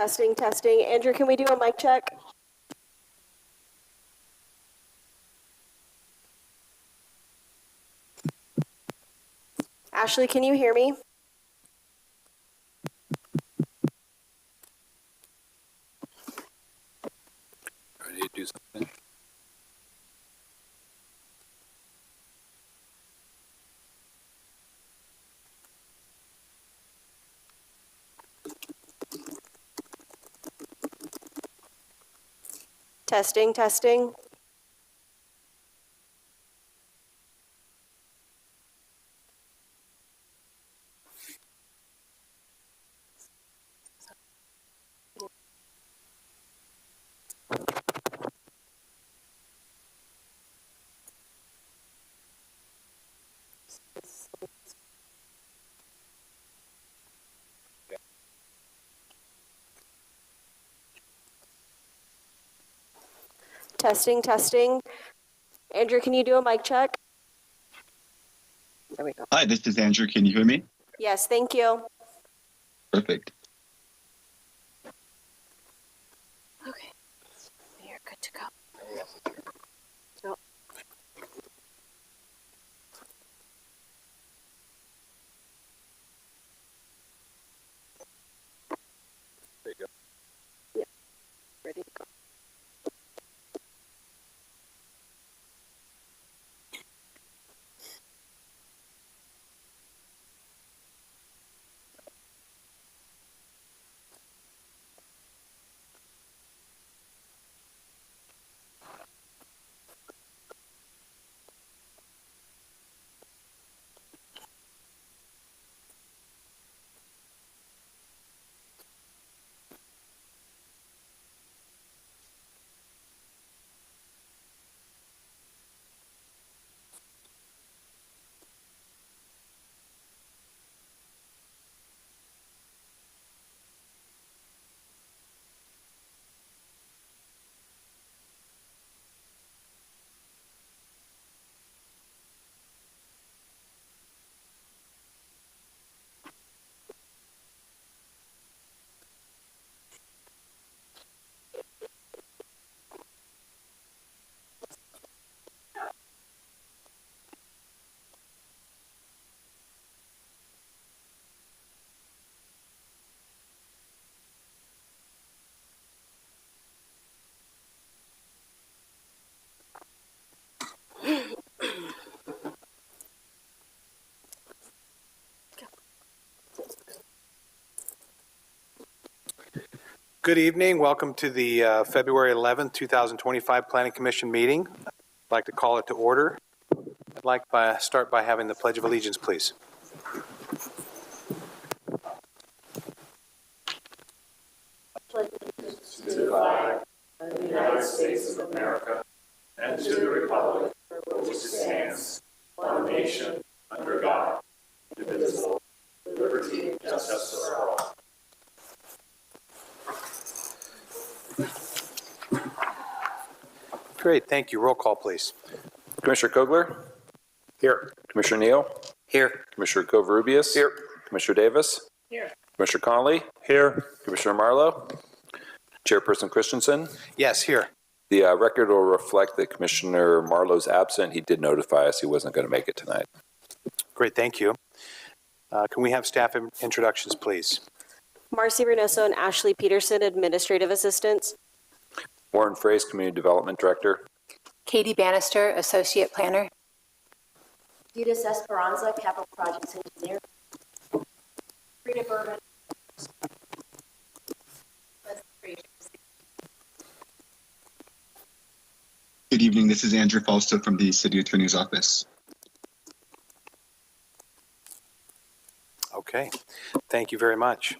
Testing, testing. Andrew, can we do a mic check? Ashley, can you hear me? Ready to do something? Testing, testing. Testing, testing. Andrew, can you do a mic check? There we go. Hi, this is Andrew. Can you hear me? Yes, thank you. Perfect. Okay, you're good to go. No. There you go. Yeah, ready to go. Good evening. Welcome to the February 11th, 2025 Planning Commission meeting. I'd like to call it to order. I'd like to start by having the Pledge of Allegiance, please. To the flag of the United States of America and to the republic for which it stands, one nation, under God, indivisible, with liberty and justice for all. Great, thank you. Roll call, please. Commissioner Kogler? Here. Commissioner Neal? Here. Commissioner Covarrubias? Here. Commissioner Davis? Here. Commissioner Connolly? Here. Commissioner Marlowe? Chairperson Christensen? Yes, here. The record will reflect that Commissioner Marlowe's absent. He did notify us he wasn't going to make it tonight. Great, thank you. Can we have staff introductions, please? Marcy Reynoso and Ashley Peterson, Administrative Assistants. Warren Fraze, Community Development Director. Katie Bannister, Associate Planner. Judith Esperanza, Capital Projects Engineer. Rita Berman. Good evening. This is Andrew Falsto from the City Attorney's Office. Okay, thank you very much.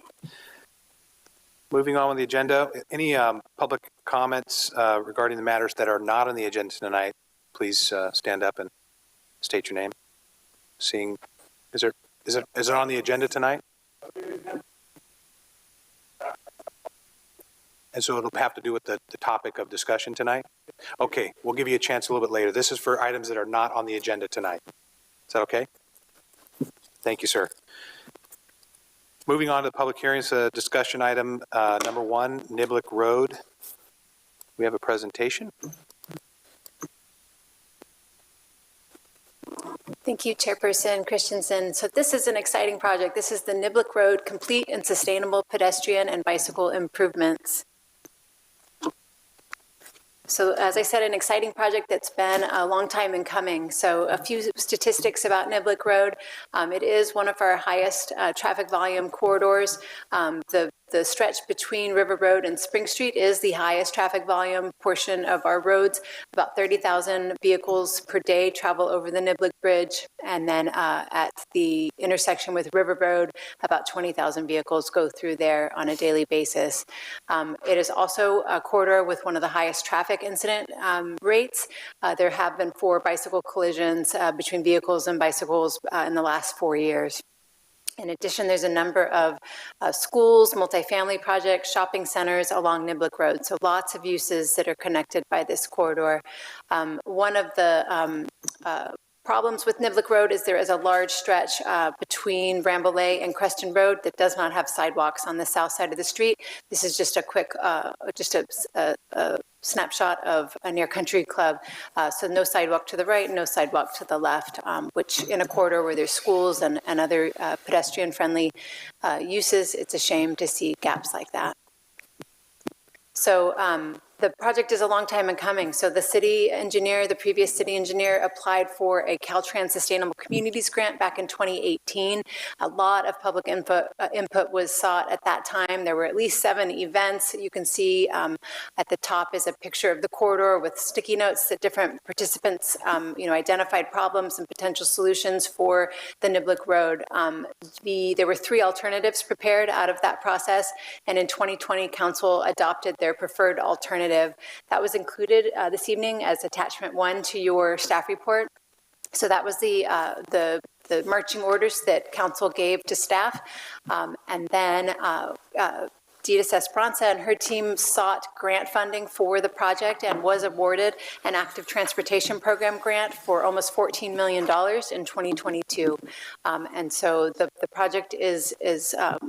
Moving on with the agenda, any public comments regarding the matters that are not on the agenda tonight, please stand up and state your name. Seeing, is it on the agenda tonight? And so it'll have to do with the topic of discussion tonight? Okay, we'll give you a chance a little bit later. This is for items that are not on the agenda tonight. Is that okay? Thank you, sir. Moving on to the public hearings, discussion item number 1, Niblick Road. We have a presentation. Thank you, Chairperson Christensen. So this is an exciting project. This is the Niblick Road Complete and Sustainable Pedestrian and Bicycle Improvements. So as I said, an exciting project that's been a long time in coming. So a few statistics about Niblick Road. It is one of our highest traffic volume corridors. The stretch between River Road and Spring Street is the highest traffic volume portion of our roads. About 30,000 vehicles per day travel over the Niblick Bridge. And then at the intersection with River Road, about 20,000 vehicles go through there on a daily basis. It is also a corridor with one of the highest traffic incident rates. There have been 4 bicycle collisions between vehicles and bicycles in the last 4 years. In addition, there's a number of schools, multifamily projects, shopping centers along Niblick Road. So lots of uses that are connected by this corridor. One of the problems with Niblick Road is there is a large stretch between Rambouillet and Creston Road that does not have sidewalks on the south side of the street. This is just a quick, just a snapshot of a near country club. So no sidewalk to the right, no sidewalk to the left, which in a corridor where there's schools and other pedestrian friendly uses, it's a shame to see gaps like that. So the project is a long time in coming. So the city engineer, the previous city engineer, applied for a Caltrans Sustainable Communities grant back in 2018. A lot of public input was sought at that time. There were at least 7 events. You can see at the top is a picture of the corridor with sticky notes that different participants identified problems and potential solutions for the Niblick Road. There were 3 alternatives prepared out of that process, and in 2020, Council adopted their preferred alternative. That was included this evening as attachment 1 to your staff report. So that was the marching orders that Council gave to staff. And then Dita Esperanza and her team sought grant funding for the project and was awarded an active transportation program grant for almost $14 million in 2022. And so the project is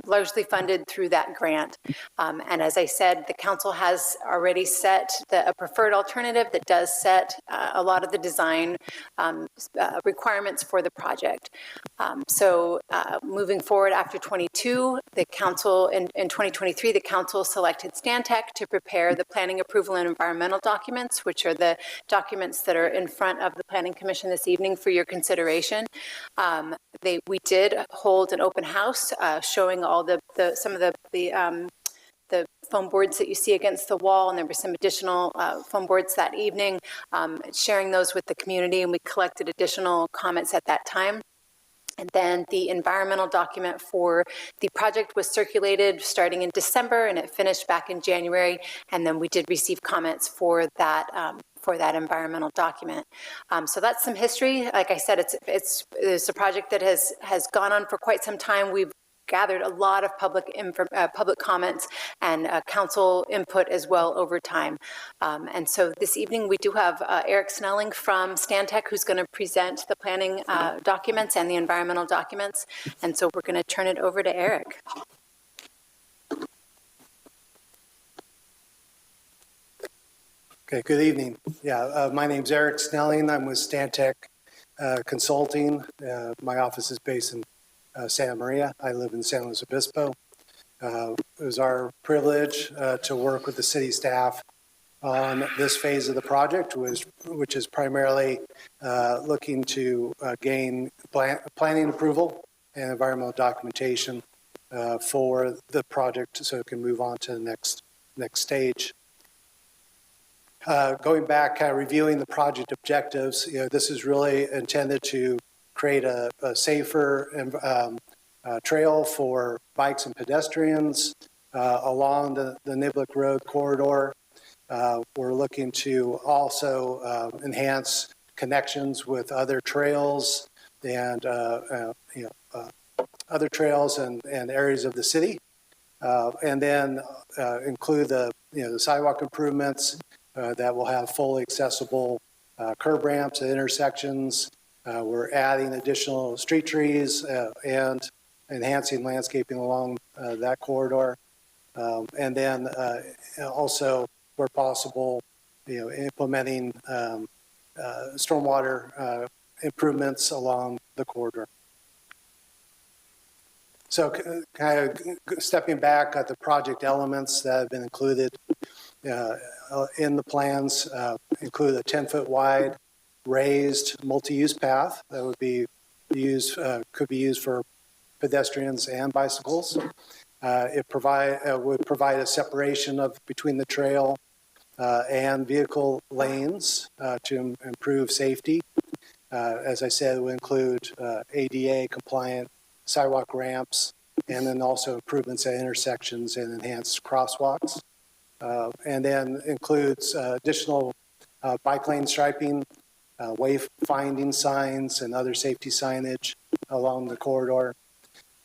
largely funded through that grant. And as I said, the council has already set a preferred alternative that does set a lot of the design requirements for the project. So moving forward after 22, the council in 2023, the council selected Stantec to prepare the planning approval and environmental documents, which are the documents that are in front of the Planning Commission this evening for your consideration. We did hold an open house showing all some of the foam boards that you see against the wall, and there were some additional foam boards that evening, sharing those with the community, and we collected additional comments at that time. And then the environmental document for the project was circulated starting in December, and it finished back in January. And then we did receive comments for that environmental document. So that's some history. Like I said, it's a project that has gone on for quite some time. We've gathered a lot of public comments and council input as well over time. And so this evening we do have Eric Snelling from Stantec, who's going to present the planning documents and the environmental documents. And so we're going to turn it over to Eric. Okay, good evening. Yeah, my name's Eric Snelling. I'm with Stantec Consulting. My office is based in Santa Maria. I live in San Luis Obispo. It was our privilege to work with the city staff on this phase of the project, which is primarily looking to gain planning approval and environmental documentation for the project so it can move on to the next stage. Going back, reviewing the project objectives, this is really intended to create a safer trail for bikes and pedestrians along the Niblick Road corridor. We're looking to also enhance connections with other trails and other trails and areas of the city, and then include the sidewalk improvements that will have fully accessible curb ramps at intersections. We're adding additional street trees and enhancing landscaping along that corridor. And then also, where possible, implementing stormwater improvements along the corridor. So kind of stepping back at the project elements that have been included in the plans, include a 10-foot wide raised multi-use path that would be used, could be used for pedestrians and bicycles. It would provide a separation between the trail and vehicle lanes to improve safety. As I said, it would include ADA compliant sidewalk ramps, and then also improvements at intersections and enhanced crosswalks. And then includes additional bike lane striping, wayfinding signs, and other safety signage along the corridor.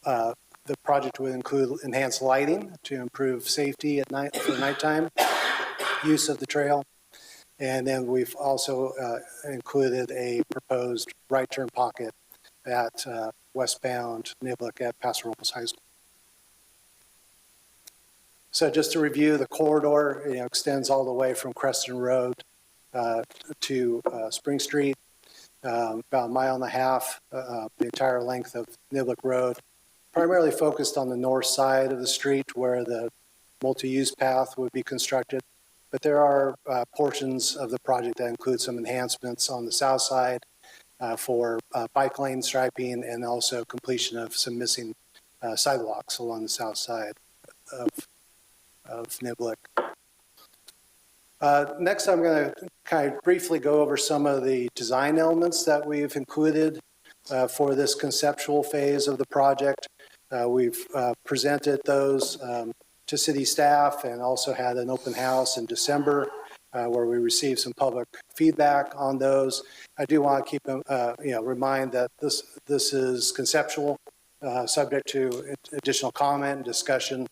The project would include enhanced lighting to improve safety at night for nighttime use of the trail. And then we've also included a proposed right turn pocket at westbound Niblick at Paso Robles High School. So just to review, the corridor extends all the way from Creston Road to Spring Street, about a mile and a half, the entire length of Niblick Road, primarily focused on the north side of the street where the multi-use path would be constructed. But there are portions of the project that include some enhancements on the south side for bike lane striping, and also completion of some missing sidewalks along the south side of Niblick. Next, I'm going to kind of briefly go over some of the design elements that we've included for this conceptual phase of the project. We've presented those to city staff, and also had an open house in December where we received some public feedback on those. I do want to keep them, remind that this is conceptual, subject to additional comment and discussion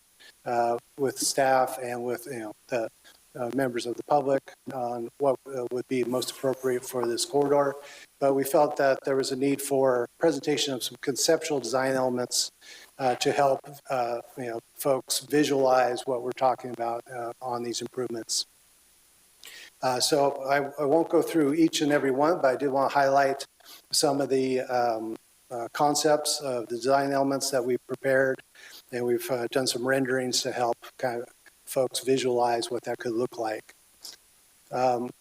with staff and with the members of the public on what would be most appropriate for this corridor. But we felt that there was a need for presentation of some conceptual design elements to help folks visualize what we're talking about on these improvements. So I won't go through each and every one, but I do want to highlight some of the concepts of the design elements that we've prepared, and we've done some renderings to help kind of folks visualize what that could look like. Kind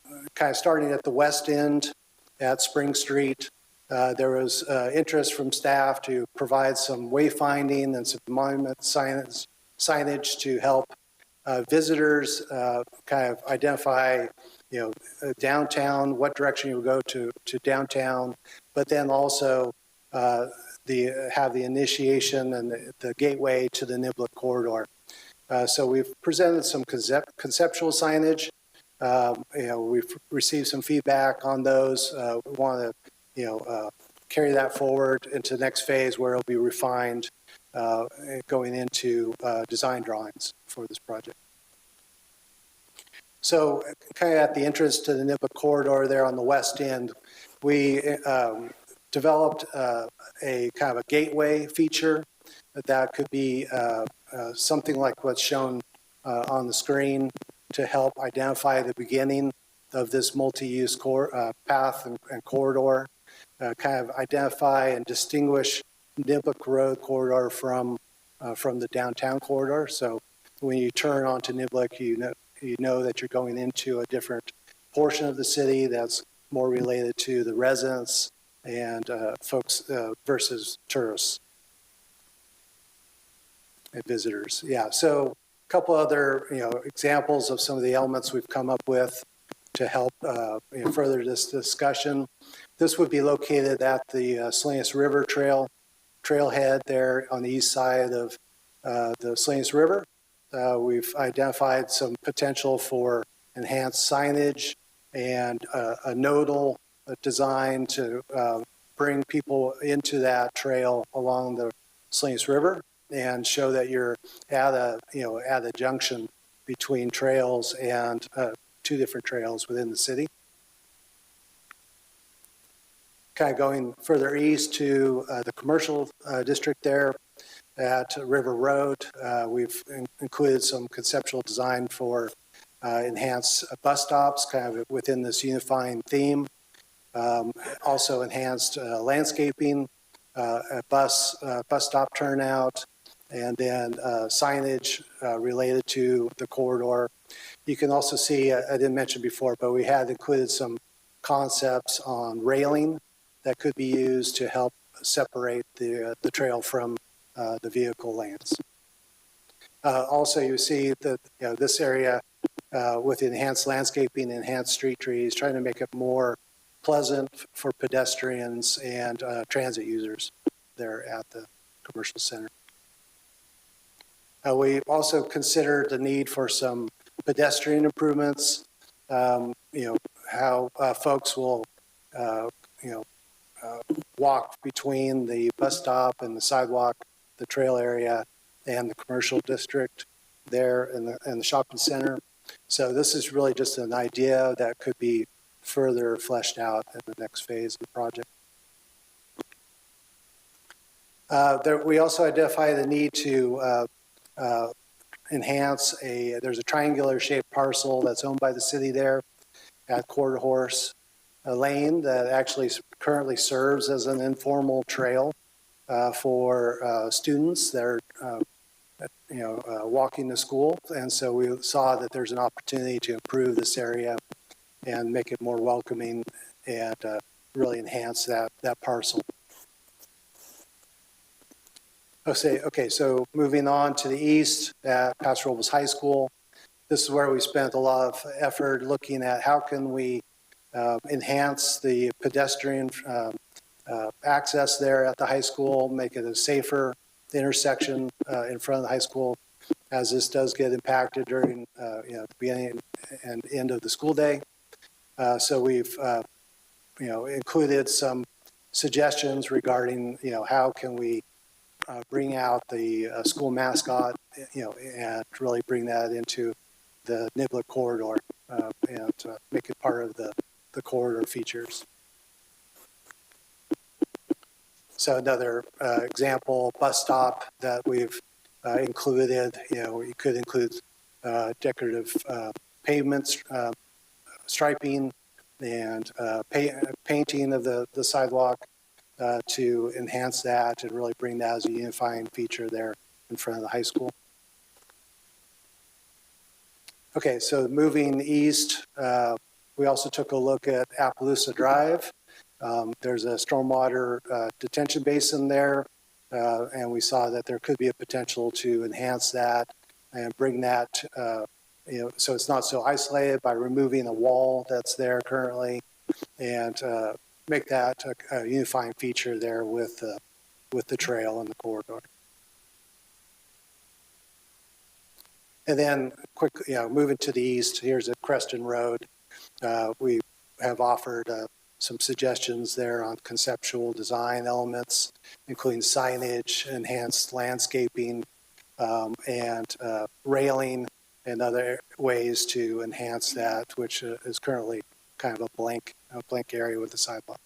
of starting at the west end at Spring Street, there was interest from staff to provide some wayfinding and some monument signage to help visitors kind of identify, downtown, what direction you would go to downtown, but then also have the initiation and the gateway to the Niblick corridor. So we've presented some conceptual signage. We've received some feedback on those. We want to, carry that forward into the next phase where it'll be refined going into design drawings for this project. So kind of at the entrance to the Niblick corridor there on the west end, we developed a kind of a gateway feature that could be something like what's shown on the screen to help identify the beginning of this multi-use path and corridor, kind of identify and distinguish Niblick Road corridor from the downtown corridor. So when you turn onto Niblick, you know that you're going into a different portion of the city that's more related to the residents and folks versus tourists and visitors. Yeah, so a couple other examples of some of the elements we've come up with to help further this discussion. This would be located at the Salinas River trailhead there on the east side of the Salinas River. We've identified some potential for enhanced signage and a nodal design to bring people into that trail along the Salinas River and show that you're at a junction between trails and two different trails within the city. Kind of going further east to the commercial district there, at River Road. We've included some conceptual design for enhanced bus stops, kind of within this unifying theme. Also enhanced landscaping, a bus stop turnout, and then signage related to the corridor. You can also see, I didn't mention before, but we had included some concepts on railing that could be used to help separate the trail from the vehicle lanes. Also, you see that this area with enhanced landscaping, enhanced street trees, trying to make it more pleasant for pedestrians and transit users there at the commercial center. We also considered the need for some pedestrian improvements. How folks will, walk between the bus stop and the sidewalk, the trail area, and the commercial district there in the shopping center. So this is really just an idea that could be further fleshed out in the next phase of the project. We also identify the need to enhance there's a triangular shaped parcel that's owned by the city there at Quarter Horse Lane that actually currently serves as an informal trail for students that are walking to school. And so we saw that there's an opportunity to improve this area and make it more welcoming and really enhance that parcel. Okay, so moving on to the east at Paso Robles High School. This is where we spent a lot of effort looking at how can we enhance the pedestrian access there at the high school, make it a safer intersection in front of the high school, as this does get impacted during the beginning and end of the school day. So we've included some suggestions regarding how can we bring out the school mascot, and really bring that into the Niblick corridor and make it part of the corridor features. So another example, bus stop that we've included, you could include decorative pavements, striping, and painting of the sidewalk to enhance that and really bring that as a unifying feature there in front of the high school. Okay, so moving east, we also took a look at Appaloosa Drive. There's a stormwater detention basin there, and we saw that there could be a potential to enhance that and bring that, so it's not so isolated by removing a wall that's there currently, and make that a unifying feature there with the trail and the corridor. And then quickly, moving to the east, here's at Creston Road. We have offered some suggestions there on conceptual design elements, including signage, enhanced landscaping, and railing and other ways to enhance that, which is currently kind of a blank area with the sidewalk.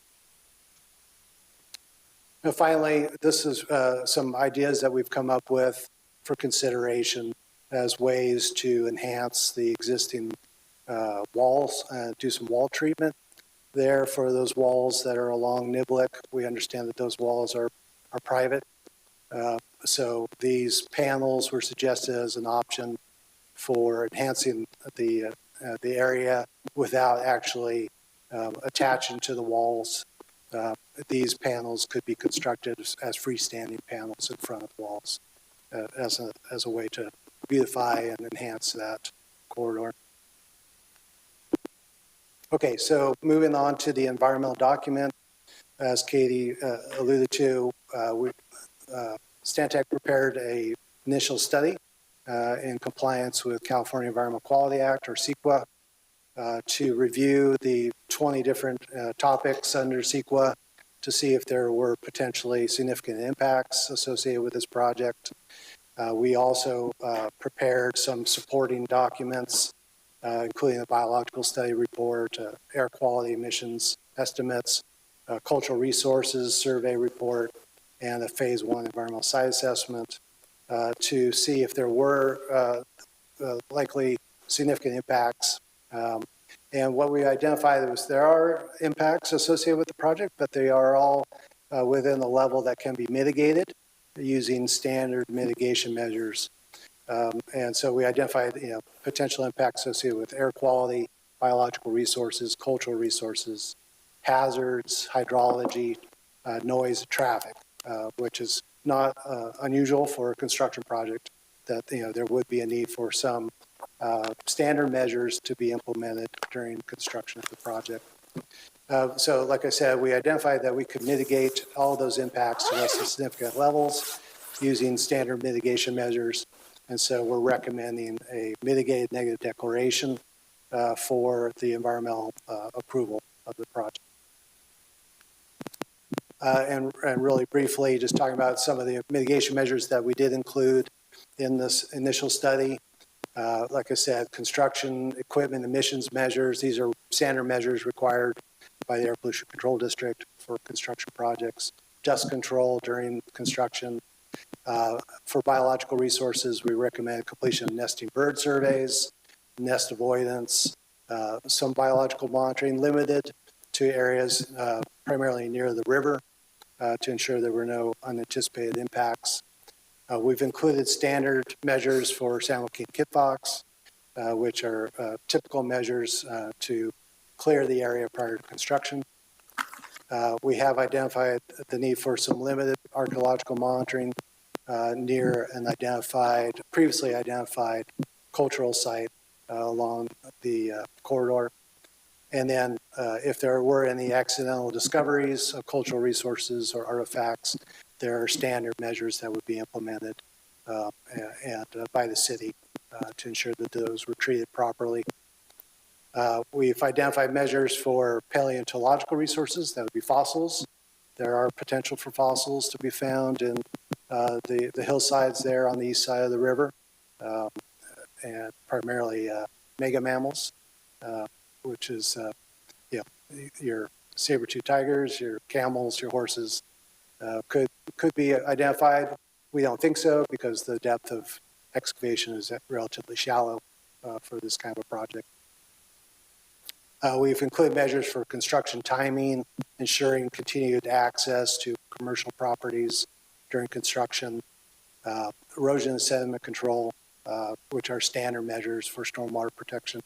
And finally, this is some ideas that we've come up with for consideration as ways to enhance the existing walls, do some wall treatment there for those walls that are along Niblick. We understand that those walls are private. So these panels were suggested as an option for enhancing the area without actually attaching to the walls. These panels could be constructed as freestanding panels in front of walls as a way to beautify and enhance that corridor. Okay, so moving on to the environmental document, as Katie alluded to, Stantec prepared an initial study in compliance with California Environmental Quality Act, or CEQA, to review the 20 different topics under CEQA to see if there were potentially significant impacts associated with this project. We also prepared some supporting documents, including the biological study report, air quality emissions estimates, cultural resources survey report, and a phase 1 environmental site assessment to see if there were likely significant impacts. And what we identified was there are impacts associated with the project, but they are all within the level that can be mitigated using standard mitigation measures. And so we identified, potential impacts associated with air quality, biological resources, cultural resources, hazards, hydrology, noise, traffic, which is not unusual for a construction project, that there would be a need for some standard measures to be implemented during construction of the project. So like I said, we identified that we could mitigate all those impacts to less than significant levels using standard mitigation measures. And so we're recommending a mitigated negative declaration for the environmental approval of the project. And really briefly, just talking about some of the mitigation measures that we did include in this initial study. Like I said, construction equipment emissions measures, these are standard measures required by the Air Pollution Control District for construction projects. Dust control during construction. For biological resources, we recommend completion of nesting bird surveys, nest avoidance, some biological monitoring limited to areas primarily near the river to ensure there were no unanticipated impacts. We've included standard measures for San Joaquin kitfox, which are typical measures to clear the area prior to construction. We have identified the need for some limited archaeological monitoring near an previously identified cultural site along the corridor. And then if there were any accidental discoveries of cultural resources or artifacts, there are standard measures that would be implemented by the city to ensure that those were treated properly. We've identified measures for paleontological resources, that would be fossils. There are potential for fossils to be found in the hillsides there on the east side of the river, and primarily mega mammals, which is your saber-tooth tigers, your camels, your horses, could be identified. We don't think so because the depth of excavation is relatively shallow for this kind of a project. We've included measures for construction timing, ensuring continued access to commercial properties during construction, erosion and sediment control, which are standard measures for stormwater protection,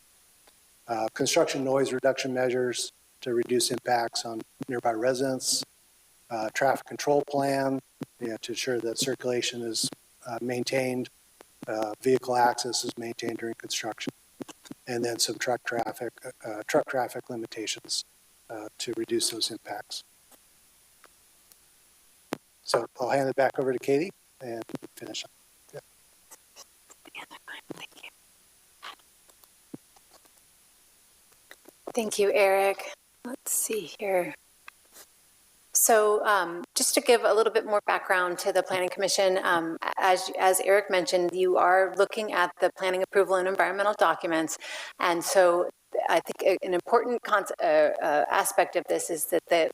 construction noise reduction measures to reduce impacts on nearby residents, traffic control plan to ensure that circulation is maintained, vehicle access is maintained during construction, and then some truck traffic limitations to reduce those impacts. So I'll hand it back over to Katie and finish up. Yeah. Thank you. Thank you, Eric. Let's see here. So just to give a little bit more background to the Planning Commission, as Eric mentioned, you are looking at the planning approval and environmental documents. And so I think an important aspect of this is that the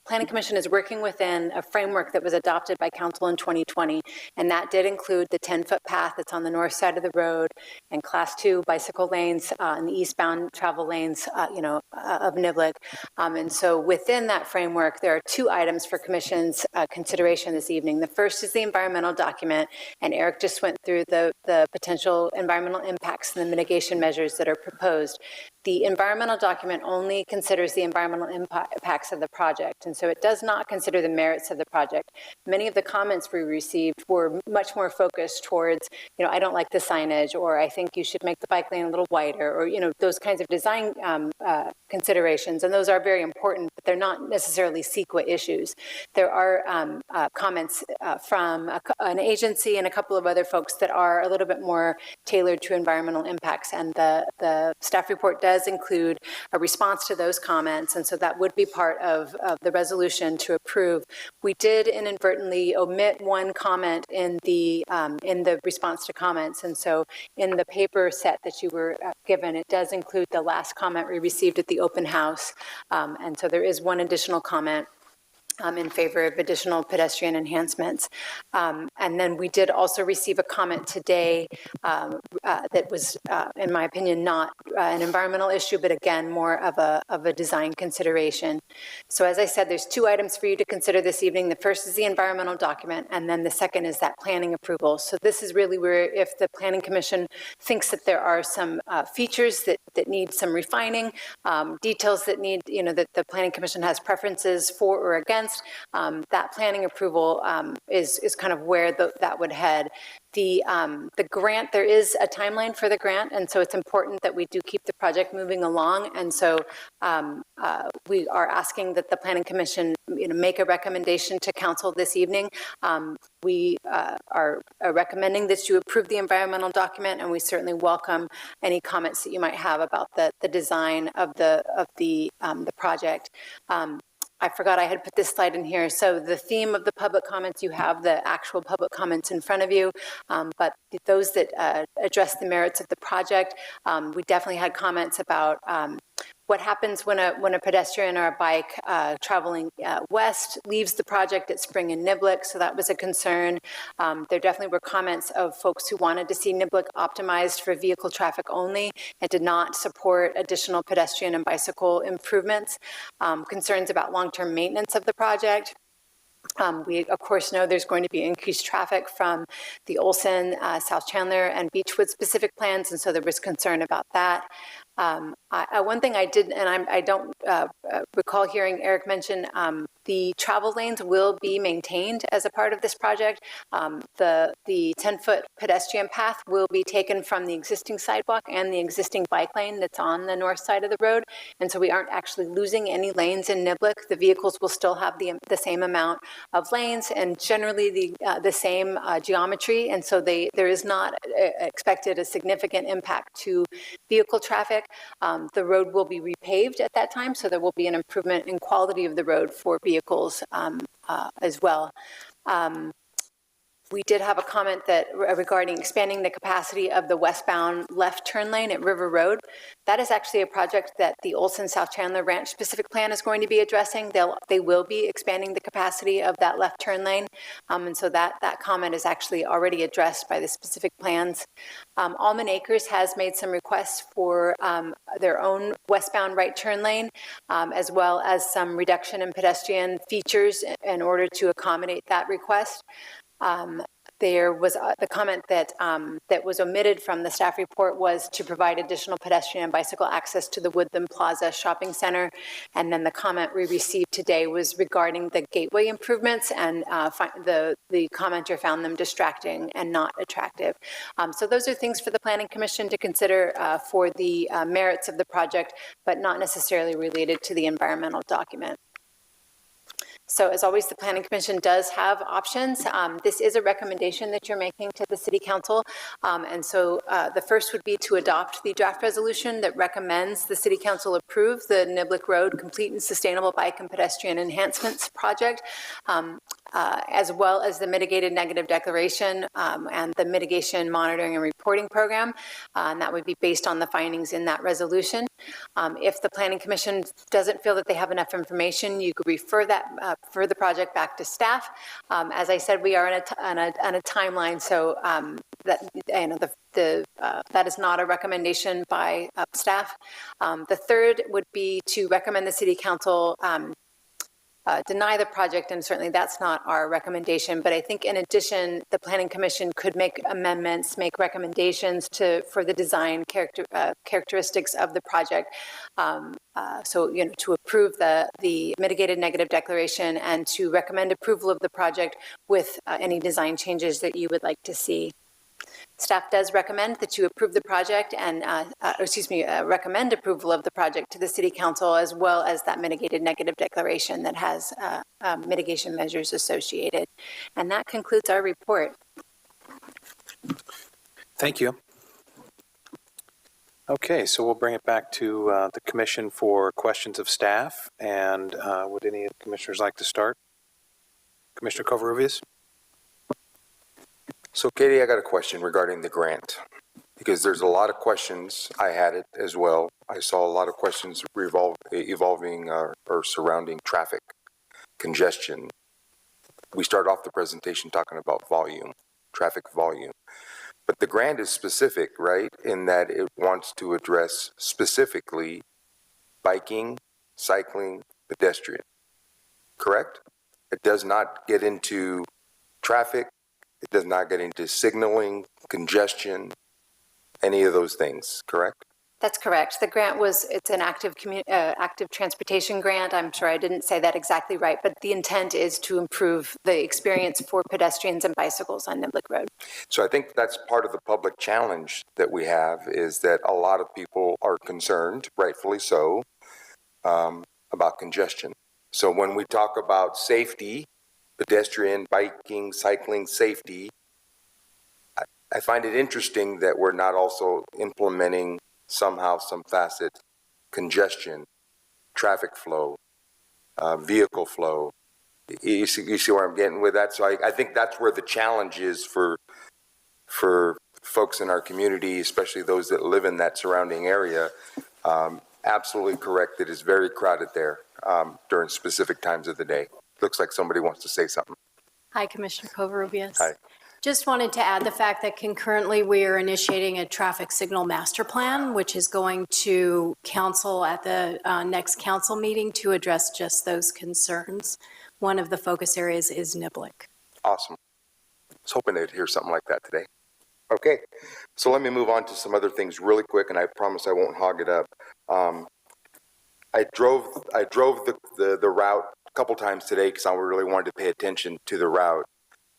Planning Commission is working within a framework that was adopted by Council in 2020, and that did include the 10-foot path that's on the north side of the road and Class 2 bicycle lanes and the eastbound travel lanes, of Niblick. And so within that framework, there are two items for Commission's consideration this evening. The first is the environmental document, and Eric just went through the potential environmental impacts and the mitigation measures that are proposed. The environmental document only considers the environmental impacts of the project, and so it does not consider the merits of the project. Many of the comments we received were much more focused towards, I don't like the signage, or I think you should make the bike lane a little wider, or, those kinds of design considerations, and those are very important, but they're not necessarily CEQA issues. There are comments from an agency and a couple of other folks that are a little bit more tailored to environmental impacts, and the staff report does include a response to those comments, and so that would be part of the resolution to approve. We did inadvertently omit one comment in the response to comments, and so in the paper set that you were given, it does include the last comment we received at the open house, and so there is one additional comment. in favor of additional pedestrian enhancements. And then we did also receive a comment today that was, in my opinion, not an environmental issue, but again, more of a design consideration. So as I said, there's two items for you to consider this evening. The first is the environmental document, and then the second is that planning approval. So this is really where if the Planning Commission thinks that there are some features that need some refining, details that need, that the Planning Commission has preferences for or against, that planning approval is kind of where that would head. The grant, there is a timeline for the grant, and so it's important that we do keep the project moving along. And so we are asking that the Planning Commission make a recommendation to council this evening. We are recommending that you approve the environmental document, and we certainly welcome any comments that you might have about the design of the project. I forgot I had put this slide in here. So the theme of the public comments, you have the actual public comments in front of you, but those that address the merits of the project, we definitely had comments about what happens when a pedestrian or a bike traveling west leaves the project at Spring and Niblick. So that was a concern. There definitely were comments of folks who wanted to see Niblick optimized for vehicle traffic only and did not support additional pedestrian and bicycle improvements. Concerns about long-term maintenance of the project. We, of course, know there's going to be increased traffic from the Olson, South Chandler, and Beechwood specific plans, and so there was concern about that. One thing I did, and I don't recall hearing Eric mention, the travel lanes will be maintained as a part of this project. The 10-foot pedestrian path will be taken from the existing sidewalk and the existing bike lane that's on the north side of the road, and so we aren't actually losing any lanes in Niblick. The vehicles will still have the same amount of lanes and generally the same geometry, and so there is not expected a significant impact to vehicle traffic. The road will be repaved at that time, so there will be an improvement in quality of the road for vehicles as well. We did have a comment regarding expanding the capacity of the westbound left turn lane at River Road. That is actually a project that the Olson South Chandler Ranch specific plan is going to be addressing. They will be expanding the capacity of that left turn lane. And so that comment is actually already addressed by the specific plans. Almond Acres has made some requests for their own westbound right turn lane, as well as some reduction in pedestrian features in order to accommodate that request. There was the comment that was omitted from the staff report was to provide additional pedestrian and bicycle access to the Woodland Plaza Shopping Center. And then the comment we received today was regarding the gateway improvements, and the commenter found them distracting and not attractive. So those are things for the Planning Commission to consider for the merits of the project, but not necessarily related to the environmental document. So as always, the Planning Commission does have options. This is a recommendation that you're making to the City Council. And so the first would be to adopt the draft resolution that recommends the City Council approve the Niblick Road Complete and Sustainable Bike and Pedestrian Enhancements Project, as well as the Mitigated Negative Declaration and the Mitigation Monitoring and Reporting Program. And that would be based on the findings in that resolution. If the Planning Commission doesn't feel that they have enough information, you could refer that for the project back to staff. As I said, we are on a timeline, so that is not a recommendation by staff. The third would be to recommend the City Council deny the project, and certainly that's not our recommendation. But I think in addition, the Planning Commission could make amendments, make recommendations for the design characteristics of the project. So, to approve the mitigated negative declaration and to recommend approval of the project with any design changes that you would like to see. Staff does recommend that you approve the project and, recommend approval of the project to the City Council, as well as that mitigated negative declaration that has mitigation measures associated. And that concludes our report. Thank you. Okay, so we'll bring it back to the Commission for questions of staff. And would any of the commissioners like to start? Commissioner Covarrubias? So, Katie, I got a question regarding the grant, because there's a lot of questions. I had it as well. I saw a lot of questions evolving or surrounding traffic. congestion. We start off the presentation talking about volume, traffic volume. But the grant is specific, right, in that it wants to address specifically biking, cycling, pedestrian, correct? It does not get into traffic. It does not get into signaling, congestion, any of those things, correct? That's correct. The grant it's an active transportation grant. I'm sure I didn't say that exactly right, but the intent is to improve the experience for pedestrians and bicycles on Niblick Road. So I think that's part of the public challenge that we have, is that a lot of people are concerned, rightfully so, about congestion. So when we talk about safety, pedestrian, biking, cycling safety, I find it interesting that we're not also implementing somehow some facet, congestion, traffic flow, vehicle flow. You see where I'm getting with that? So I think that's where the challenge is for folks in our community, especially those that live in that surrounding area. Absolutely correct. It is very crowded there during specific times of the day. Looks like somebody wants to say something. Hi, Commissioner Covarrubias. Hi. Just wanted to add the fact that concurrently we are initiating a traffic signal master plan, which is going to council at the next council meeting to address just those concerns. One of the focus areas is Niblick. Awesome. I was hoping they'd hear something like that today. Okay, so let me move on to some other things really quick, and I promise I won't hog it up. I drove the route a couple times today because I really wanted to pay attention to the route.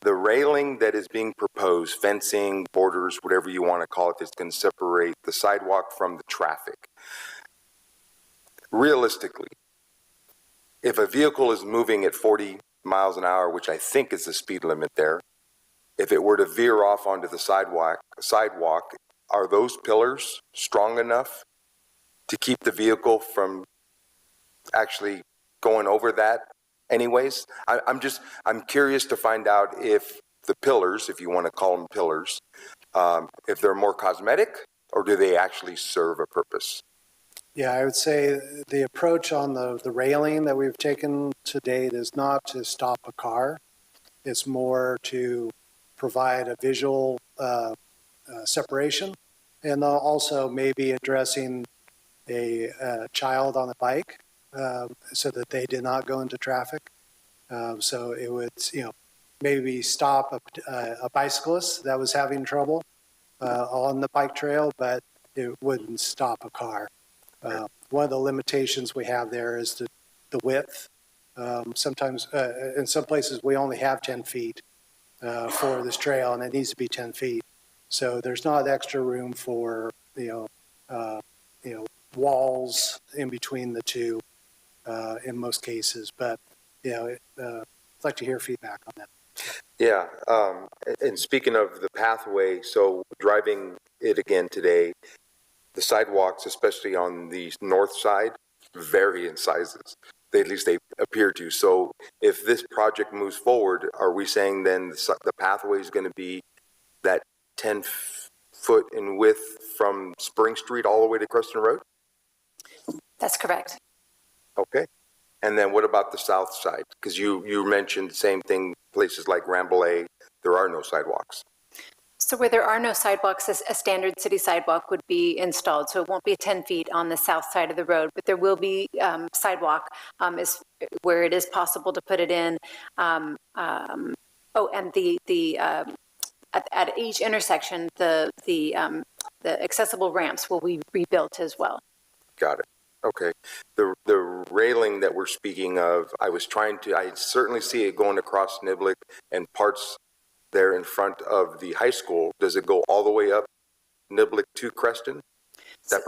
The railing that is being proposed, fencing, borders, whatever you want to call it, that's going to separate the sidewalk from the traffic. Realistically, if a vehicle is moving at 40 miles an hour, which I think is the speed limit there, if it were to veer off onto the sidewalk, are those pillars strong enough to keep the vehicle from actually going over that anyways? I'm curious to find out if the pillars, if you want to call them pillars, if they're more cosmetic or do they actually serve a purpose? Yeah, I would say the approach on the railing that we've taken to date is not to stop a car. It's more to provide a visual separation, and also maybe addressing a child on a bike so that they did not go into traffic. So it would, maybe stop a bicyclist that was having trouble on the bike trail, but it wouldn't stop a car. One of the limitations we have there is the width. Sometimes, in some places, we only have 10 feet for this trail, and it needs to be 10 feet. So there's not extra room for, walls in between the two in most cases. But, I'd like to hear feedback on that. Yeah, and speaking of the pathway, so driving it again today, the sidewalks, especially on the north side, vary in sizes. At least they appear to. So if this project moves forward, are we saying then the pathway is going to be that 10 foot in width from Spring Street all the way to Creston Road? That's correct. Okay. And then what about the south side? Because you mentioned the same thing, places like Rambouillet, there are no sidewalks. So where there are no sidewalks, a standard city sidewalk would be installed. So it won't be 10 feet on the south side of the road, but there will be sidewalk is where it is possible to put it in. And at each intersection, the accessible ramps will be rebuilt as well. Got it. Okay. The railing that we're speaking of, I certainly see it going across Niblick and parts there in front of the high school. Does it go all the way up Niblick to Creston? That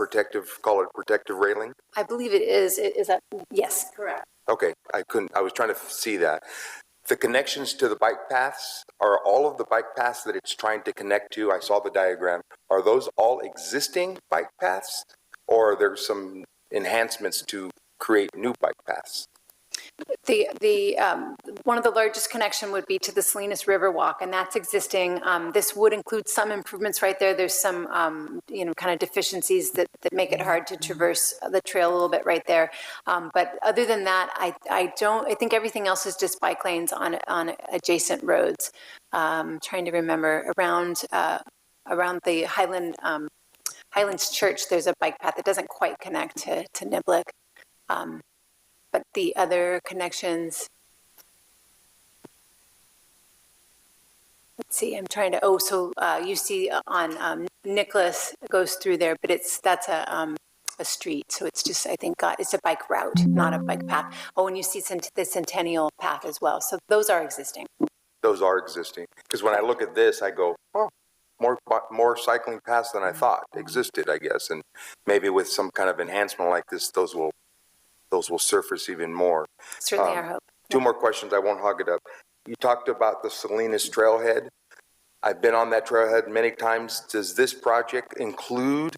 call it protective railing? I believe it is. Is that? Yes, correct. Okay. I was trying to see that. The connections to the bike paths, are all of the bike paths that it's trying to connect to, I saw the diagram, are those all existing bike paths, or are there some enhancements to create new bike paths? One of the largest connection would be to the Salinas River Walk, and that's existing. This would include some improvements right there. There's some, kind of deficiencies that make it hard to traverse the trail a little bit right there. But other than that, I think everything else is just bike lanes on adjacent roads. Trying to remember around the Highlands Church, there's a bike path that doesn't quite connect to Niblick. But the other connections, let's see, I'm trying to, you see on Nicholas goes through there, but that's a street. So it's just, I think, it's a bike route, not a bike path. Oh, and you see the Centennial Path as well. So those are existing. Those are existing. Because when I look at this, I go, oh, more cycling paths than I thought existed, I guess. And maybe with some kind of enhancement like this, those will surface even more. Certainly our hope. Two more questions. I won't hog it up. You talked about the Salinas Trailhead. I've been on that trailhead many times. Does this project include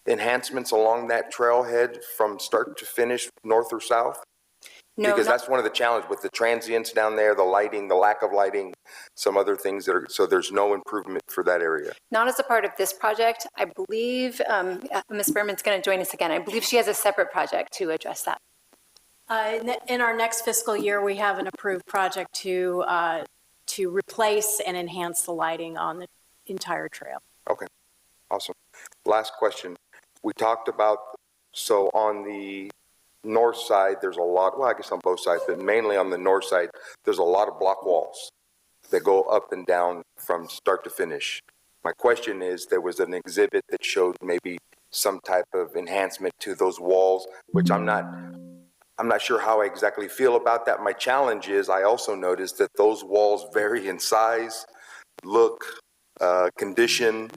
enhancements along that trailhead from start to finish, north or south? No, because that's one of the challenges with the transients down there, the lighting, the lack of lighting, some other things so there's no improvement for that area. Not as a part of this project. I believe Ms. Berman's going to join us again. I believe she has a separate project to address that. In our next fiscal year, we have an approved project to replace and enhance the lighting on the entire trail. Okay, awesome. Last question. We talked about, so on the north side, there's a lot, well, I guess on both sides, but mainly on the north side, there's a lot of block walls that go up and down from start to finish. My question is, there was an exhibit that showed maybe some type of enhancement to those walls, which I'm not sure how I exactly feel about that. My challenge is I also noticed that those walls vary in size, look, condition.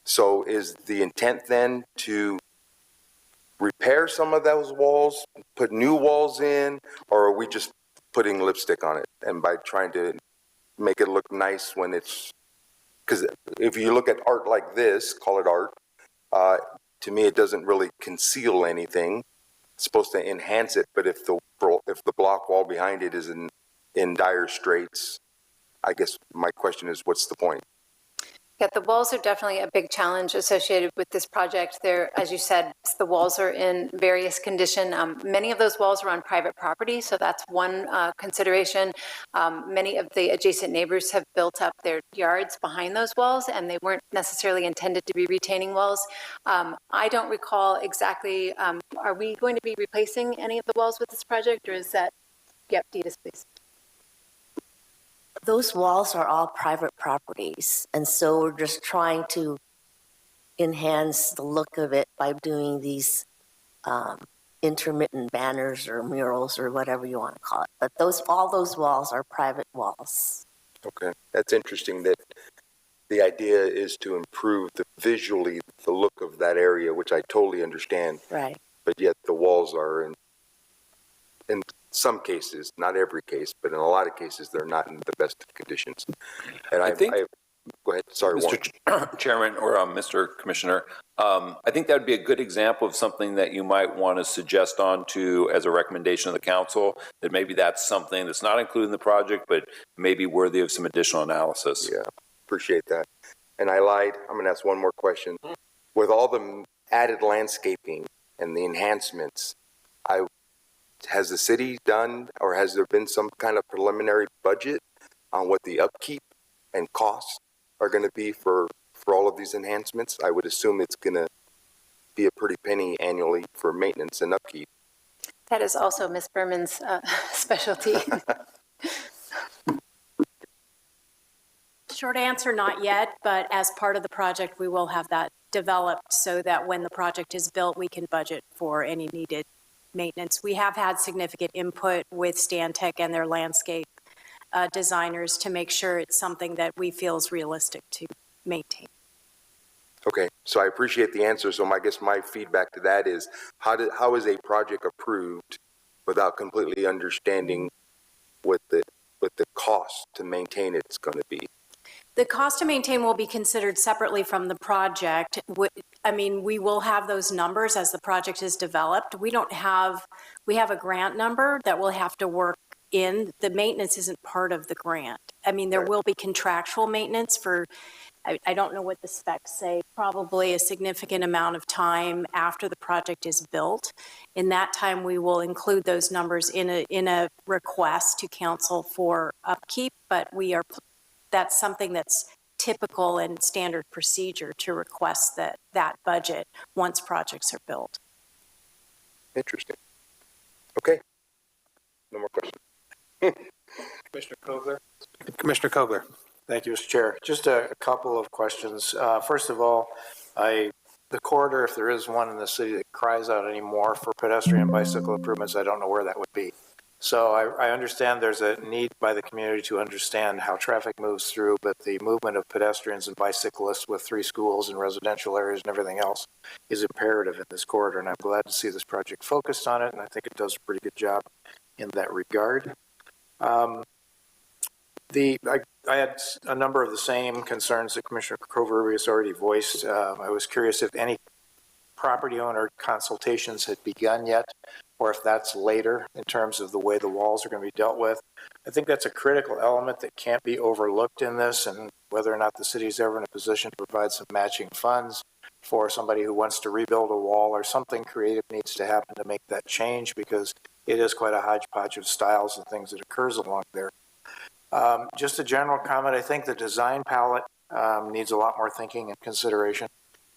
So is the intent then to repair some of those walls, put new walls in, or are we just putting lipstick on it? And by trying to make it look nice when it's, because if you look at art like this, call it art, to me it doesn't really conceal anything. It's supposed to enhance it, but if the block wall behind it is in dire straits, I guess my question is, what's the point? Yeah, the walls are definitely a big challenge associated with this project. There, as you said, the walls are in various condition. Many of those walls are on private property, so that's one consideration. Many of the adjacent neighbors have built up their yards behind those walls, and they weren't necessarily intended to be retaining walls. I don't recall exactly, are we going to be replacing any of the walls with this project, or is that, yep, Ditas, please. Those walls are all private properties, and so we're just trying to enhance the look of it by doing these intermittent banners or murals or whatever you want to call it. But all those walls are private walls. Okay, that's interesting that the idea is to improve visually the look of that area, which I totally understand. Right. But yet the walls are in some cases, not every case, but in a lot of cases, they're not in the best of conditions. And I think, go ahead, sorry, Mr. Chairman or Mr. Commissioner, I think that would be a good example of something that you might want to suggest on to as a recommendation of the council, that maybe that's something that's not included in the project, but maybe worthy of some additional analysis. Yeah, appreciate that. And I lied, I'm going to ask one more question. With all the added landscaping and the enhancements, has the city done, or has there been some kind of preliminary budget on what the upkeep and costs are going to be for all of these enhancements? I would assume it's going to be a pretty penny annually for maintenance and upkeep. That is also Ms. Berman's specialty. Short answer, not yet, but as part of the project, we will have that developed so that when the project is built, we can budget for any needed maintenance. We have had significant input with Stantec and their landscape designers to make sure it's something that we feel is realistic to maintain. Okay, so I appreciate the answer. So I guess my feedback to that is, how is a project approved without completely understanding what the cost to maintain it's going to be? The cost to maintain will be considered separately from the project. I mean, we will have those numbers as the project is developed. We have a grant number that we'll have to work in. The maintenance isn't part of the grant. I mean, there will be contractual maintenance for, I don't know what the specs say, probably a significant amount of time after the project is built. In that time, we will include those numbers in a request to council for upkeep, but that's something that's typical and standard procedure to request that budget once projects are built. Interesting. Okay. No more questions. Commissioner Kogler. Commissioner Kogler. Thank you, Mr. Chair. Just a couple of questions. First of all, the corridor, if there is one in the city that cries out anymore for pedestrian and bicycle improvements, I don't know where that would be. So I understand there's a need by the community to understand how traffic moves through, but the movement of pedestrians and bicyclists with 3 schools and residential areas and everything else is imperative in this corridor, and I'm glad to see this project focused on it, and I think it does a pretty good job in that regard. I had a number of the same concerns that Commissioner Cover has already voiced. I was curious if any property owner consultations had begun yet, or if that's later in terms of the way the walls are going to be dealt with. I think that's a critical element that can't be overlooked in this, and whether or not the city is ever in a position to provide some matching funds for somebody who wants to rebuild a wall or something creative needs to happen to make that change, because it is quite a hodgepodge of styles and things that occurs along there. Just a general comment, I think the design palette needs a lot more thinking and consideration.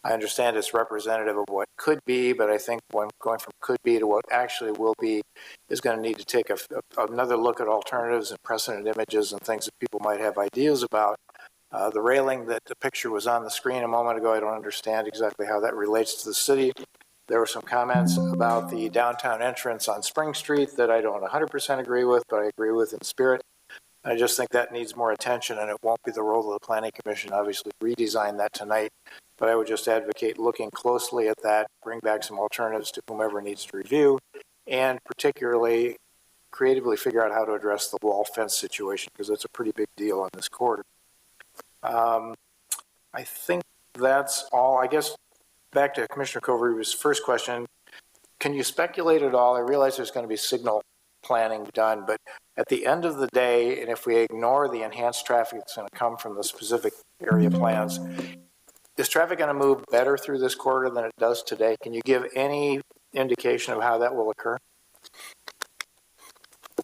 I understand it's representative of what could be, but I think when going from could be to what actually will be is going to need to take another look at alternatives and precedent images and things that people might have ideas about. The railing that the picture was on the screen a moment ago, I don't understand exactly how that relates to the city. There were some comments about the downtown entrance on Spring Street that I don't 100% agree with, but I agree with in spirit. I just think that needs more attention, and it won't be the role of the Planning Commission, obviously, to redesign that tonight. But I would just advocate looking closely at that, bring back some alternatives to whomever needs to review, and particularly creatively figure out how to address the wall fence situation, because it's a pretty big deal on this corridor. I think that's all. I guess back to Commissioner Cover's first question, can you speculate at all? I realize there's going to be signal planning done, but at the end of the day, and if we ignore the enhanced traffic that's going to come from the specific area plans, is traffic going to move better through this corridor than it does today? Can you give any indication of how that will occur?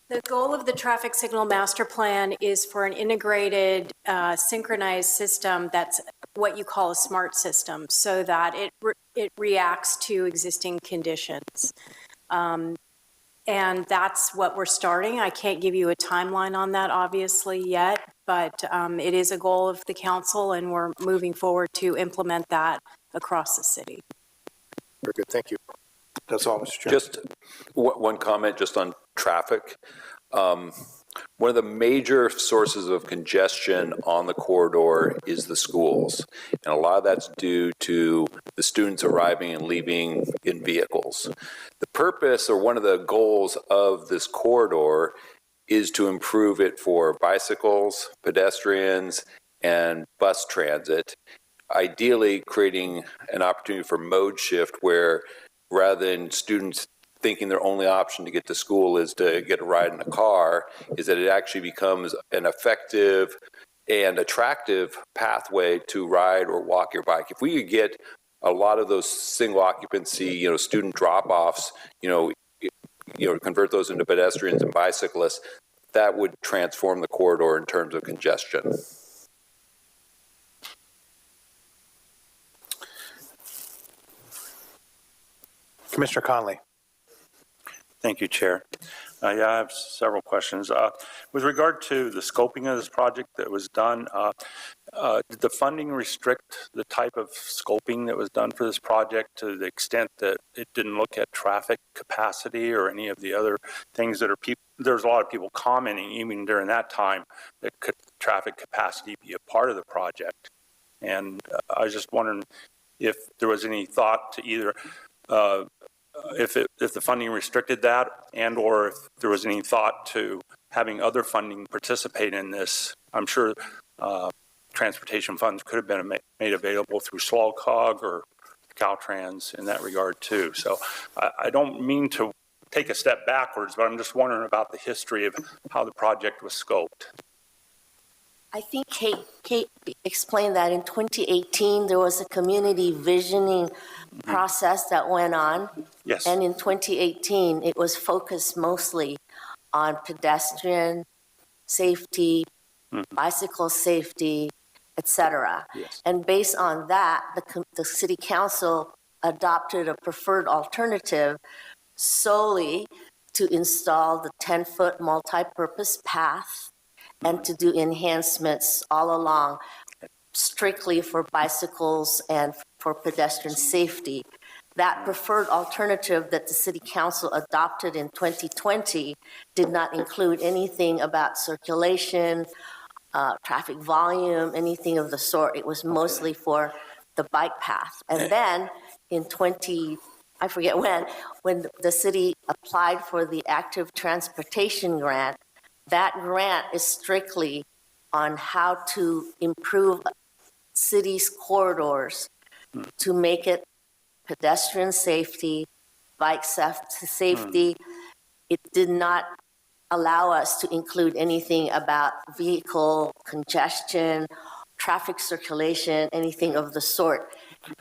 The goal of the traffic signal master plan is for an integrated, synchronized system that's what you call a smart system, so that it reacts to existing conditions. And that's what we're starting. I can't give you a timeline on that, obviously, yet, but it is a goal of the council, and we're moving forward to implement that across the city. Very good, thank you. That's all, Mr. Chair. Just one comment just on traffic. One of the major sources of congestion on the corridor is the schools. And a lot of that's due to the students arriving and leaving in vehicles. The purpose, or one of the goals of this corridor, is to improve it for bicycles, pedestrians, and bus transit, ideally creating an opportunity for mode shift where rather than students thinking their only option to get to school is to get a ride in a car, is that it actually becomes an effective and attractive pathway to ride or walk your bike. If we could get a lot of those single occupancy, student drop-offs, convert those into pedestrians and bicyclists, that would transform the corridor in terms of congestion. Commissioner Conley. Thank you, Chair. I have several questions. With regard to the scoping of this project that was done, did the funding restrict the type of scoping that was done for this project to the extent that it didn't look at traffic capacity or any of the other things that there's a lot of people commenting even during that time that could traffic capacity be a part of the project? And I was just wondering if there was any thought to either if the funding restricted that, and or if there was any thought to having other funding participate in this. I'm sure transportation funds could have been made available through SLOCOG or Caltrans in that regard too. So I don't mean to take a step backwards, but I'm just wondering about the history of how the project was scoped. I think Kate explained that in 2018, there was a community visioning process that went on. Yes. And in 2018, it was focused mostly on pedestrian safety, bicycle safety, et cetera. Yes. And based on that, the city council adopted a preferred alternative solely to install the 10-foot multi-purpose path and to do enhancements all along, strictly for bicycles and for pedestrian safety. That preferred alternative that the city council adopted in 2020 did not include anything about circulation, traffic volume, anything of the sort. It was mostly for the bike path. And then in I forget when the city applied for the active transportation grant, that grant is strictly on how to improve cities' corridors to make it pedestrian safety, bike safety. It did not allow us to include anything about vehicle congestion, traffic circulation, anything of the sort.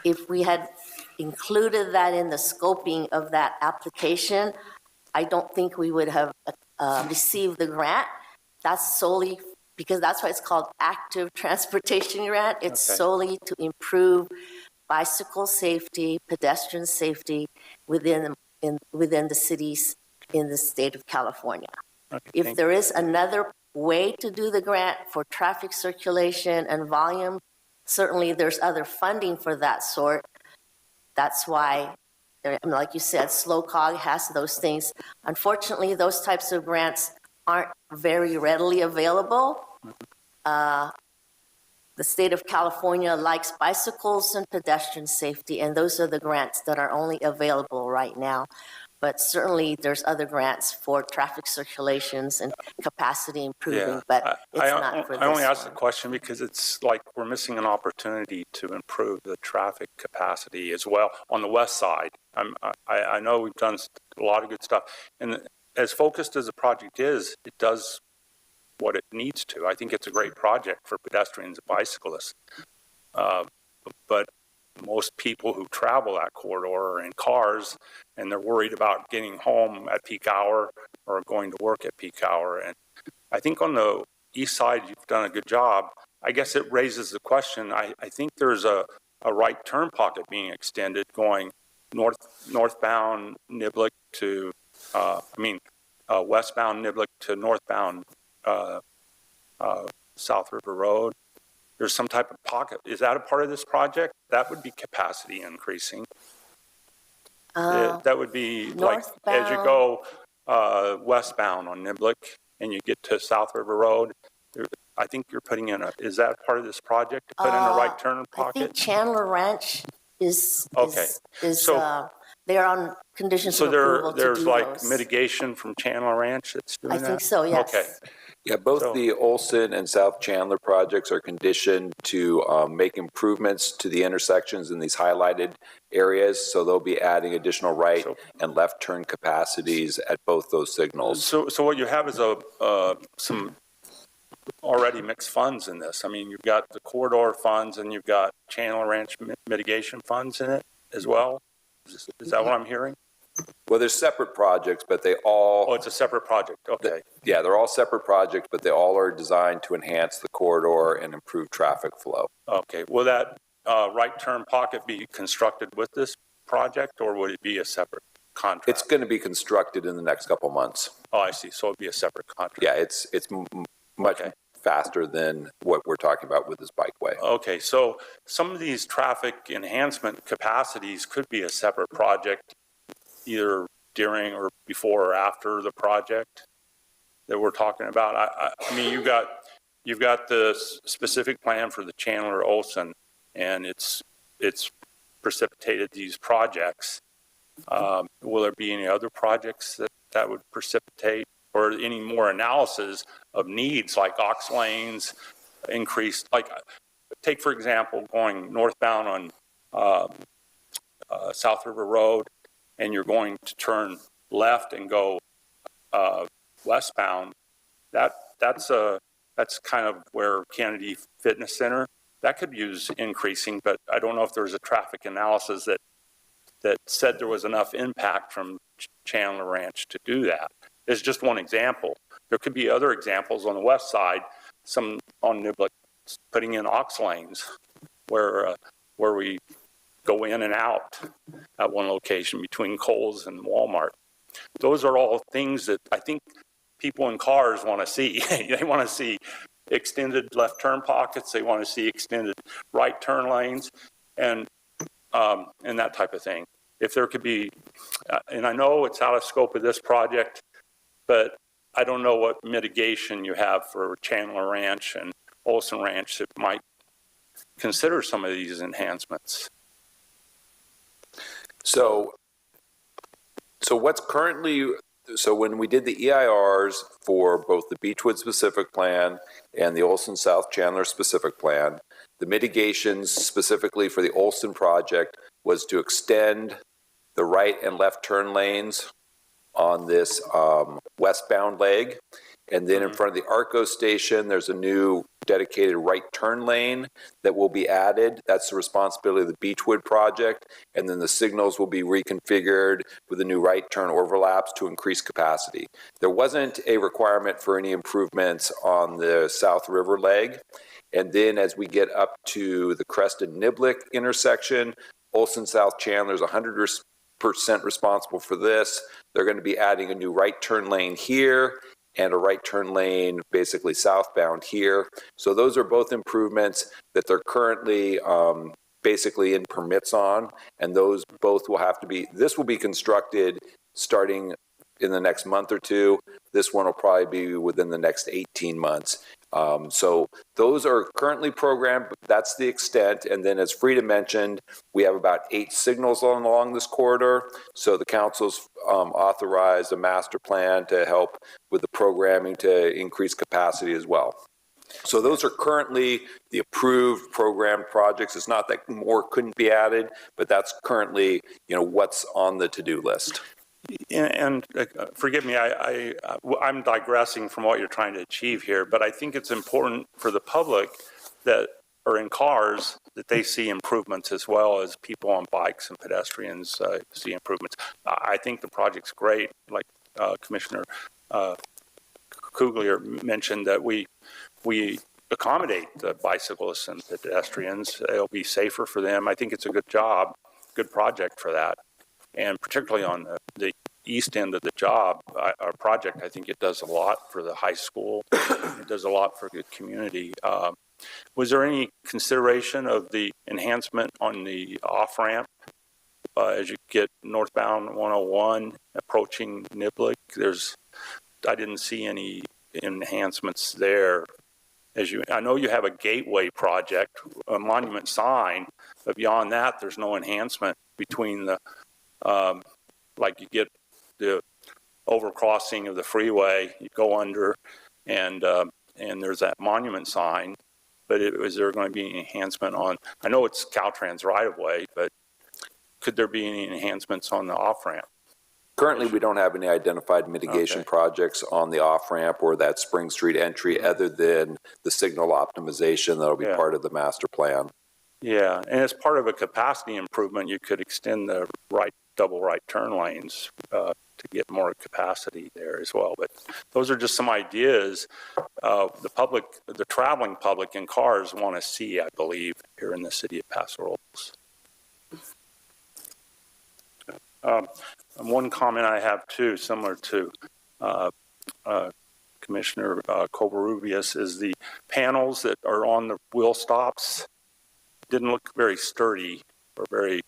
If we had included that in the scoping of that application, I don't think we would have received the grant. That's solely because that's why it's called active transportation grant. It's solely to improve bicycle safety, pedestrian safety within the cities in the state of California. If there is another way to do the grant for traffic circulation and volume, certainly there's other funding for that sort. That's why, like you said, SLOCOG has those things. Unfortunately, those types of grants aren't very readily available. The state of California likes bicycles and pedestrian safety, and those are the grants that are only available right now. But certainly there's other grants for traffic circulations and capacity improving, but it's not for this I only asked the one. question because it's like we're missing an opportunity to improve the traffic capacity as well on the west side. I know we've done a lot of good stuff, and as focused as the project is, it does what it needs to. I think it's a great project for pedestrians and bicyclists, but most people who travel that corridor are in cars, and they're worried about getting home at peak hour or going to work at peak hour. And I think on the east side, you've done a good job. I guess it raises the question. I think there's a right turn pocket being extended going northbound Niblick to, westbound Niblick to northbound South River Road. There's some type of pocket. Is that a part of this project? That would be capacity increasing. That would be like as you go westbound on Niblick and you get to South River Road. I think you're putting in is that part of this project to put in a right turn pocket? I think Chandler Ranch is so they're on conditions of approval to do there's like those. mitigation from Chandler Ranch that's doing that? I think so, yes. Okay. Yeah, both the Olson and South Chandler projects are conditioned to make improvements to the intersections in these highlighted areas. So they'll be adding additional right and left turn capacities at both those signals. So what you have is some already mixed funds in this. I mean, you've got the corridor funds and you've got Chandler Ranch mitigation funds in it as well. Is that what I'm hearing? Well, there's separate projects, but they all... Oh, it's a separate project. Okay. Yeah, they're all separate projects, but they all are designed to enhance the corridor and improve traffic flow. Okay. Will that right turn pocket be constructed with this project, or would it be a separate contract? It's going to be constructed in the next couple months. Oh, I see. So it'll be a separate contract. Yeah, it's much faster than what we're talking about with this bikeway. Okay. So some of these traffic enhancement capacities could be a separate project, either during or before or after the project that we're talking about. I mean, you've got the specific plan for the Chandler Olson, and it's precipitated these projects. Will there be any other projects that would precipitate, or any more analysis of needs like Ox lanes, increased, like take for example going northbound on South River Road, and you're going to turn left and go westbound, that's kind of where Kennedy Fitness Center, that could use increasing, but I don't know if there's a traffic analysis that said there was enough impact from Chandler Ranch to do that. It's just one example. There could be other examples on the west side, some on Niblick putting in aux lanes where we go in and out at one location between Kohl's and Walmart. Those are all things that I think people in cars want to see. They want to see extended left turn pockets. They want to see extended right turn lanes and that type of thing. If there could be, and I know it's out of scope of this project, but I don't know what mitigation you have for Chandler Ranch and Olson Ranch that might consider some of these enhancements. So what's currently, so when we did the EIRs for both the Beechwood specific plan and the Olson South Chandler specific plan, the mitigations specifically for the Olson project was to extend the right and left turn lanes on this westbound leg. And then in front of the Arco station, there's a new dedicated right turn lane that will be added. That's the responsibility of the Beechwood project. And then the signals will be reconfigured with the new right turn overlaps to increase capacity. There wasn't a requirement for any improvements on the South River leg. And then as we get up to the Crested Niblick intersection, Olson South Chandler is 100% responsible for this. They're going to be adding a new right turn lane here and a right turn lane basically southbound here. So those are both improvements that they're currently basically in permits on, and those both will have to be, this will be constructed starting in the next month or two. This one will probably be within the next 18 months. So those are currently programmed, but that's the extent. And then as Frida mentioned, we have about 8 signals along this corridor. So the council's authorized a master plan to help with the programming to increase capacity as well. So those are currently the approved programmed projects. It's not that more couldn't be added, but that's currently, what's on the to-do list. And forgive me, I'm digressing from what you're trying to achieve here, but I think it's important for the public that are in cars that they see improvements as well as people on bikes and pedestrians see improvements. I think the project's great. Like Commissioner Kugler mentioned, that we accommodate the bicyclists and pedestrians. It'll be safer for them. I think it's a good job, good project for that. And particularly on the east end of the job, our project, I think it does a lot for the high school. It does a lot for the community. Was there any consideration of the enhancement on the off-ramp as you get northbound 101 approaching Niblick? I didn't see any enhancements there. I know you have a gateway project, a monument sign, but beyond that, there's no enhancement between the like you get the overcrossing of the freeway, you go under, and there's that monument sign. But is there going to be any enhancement on? I know it's Caltrans right of way, but could there be any enhancements on the off ramp? Currently, we don't have any identified mitigation projects on the off ramp or that Spring Street entry, other than the signal optimization that'll be part of the master plan. Yeah, and as part of a capacity improvement, you could extend the double right turn lanes to get more capacity there as well. But those are just some ideas the traveling public in cars want to see, I believe, here in the city of Paso Robles. And one comment I have too, similar to Commissioner Covarrubias, is the panels that are on the wheel stops didn't look very sturdy or very,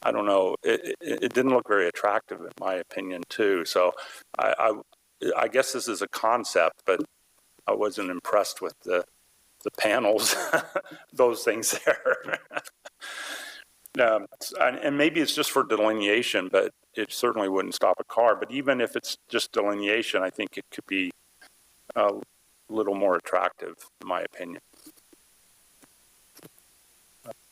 I don't know, it didn't look very attractive in my opinion too. So I guess this is a concept, but I wasn't impressed with the panels, those things there. And maybe it's just for delineation, but it certainly wouldn't stop a car. But even if it's just delineation, I think it could be a little more attractive, in my opinion.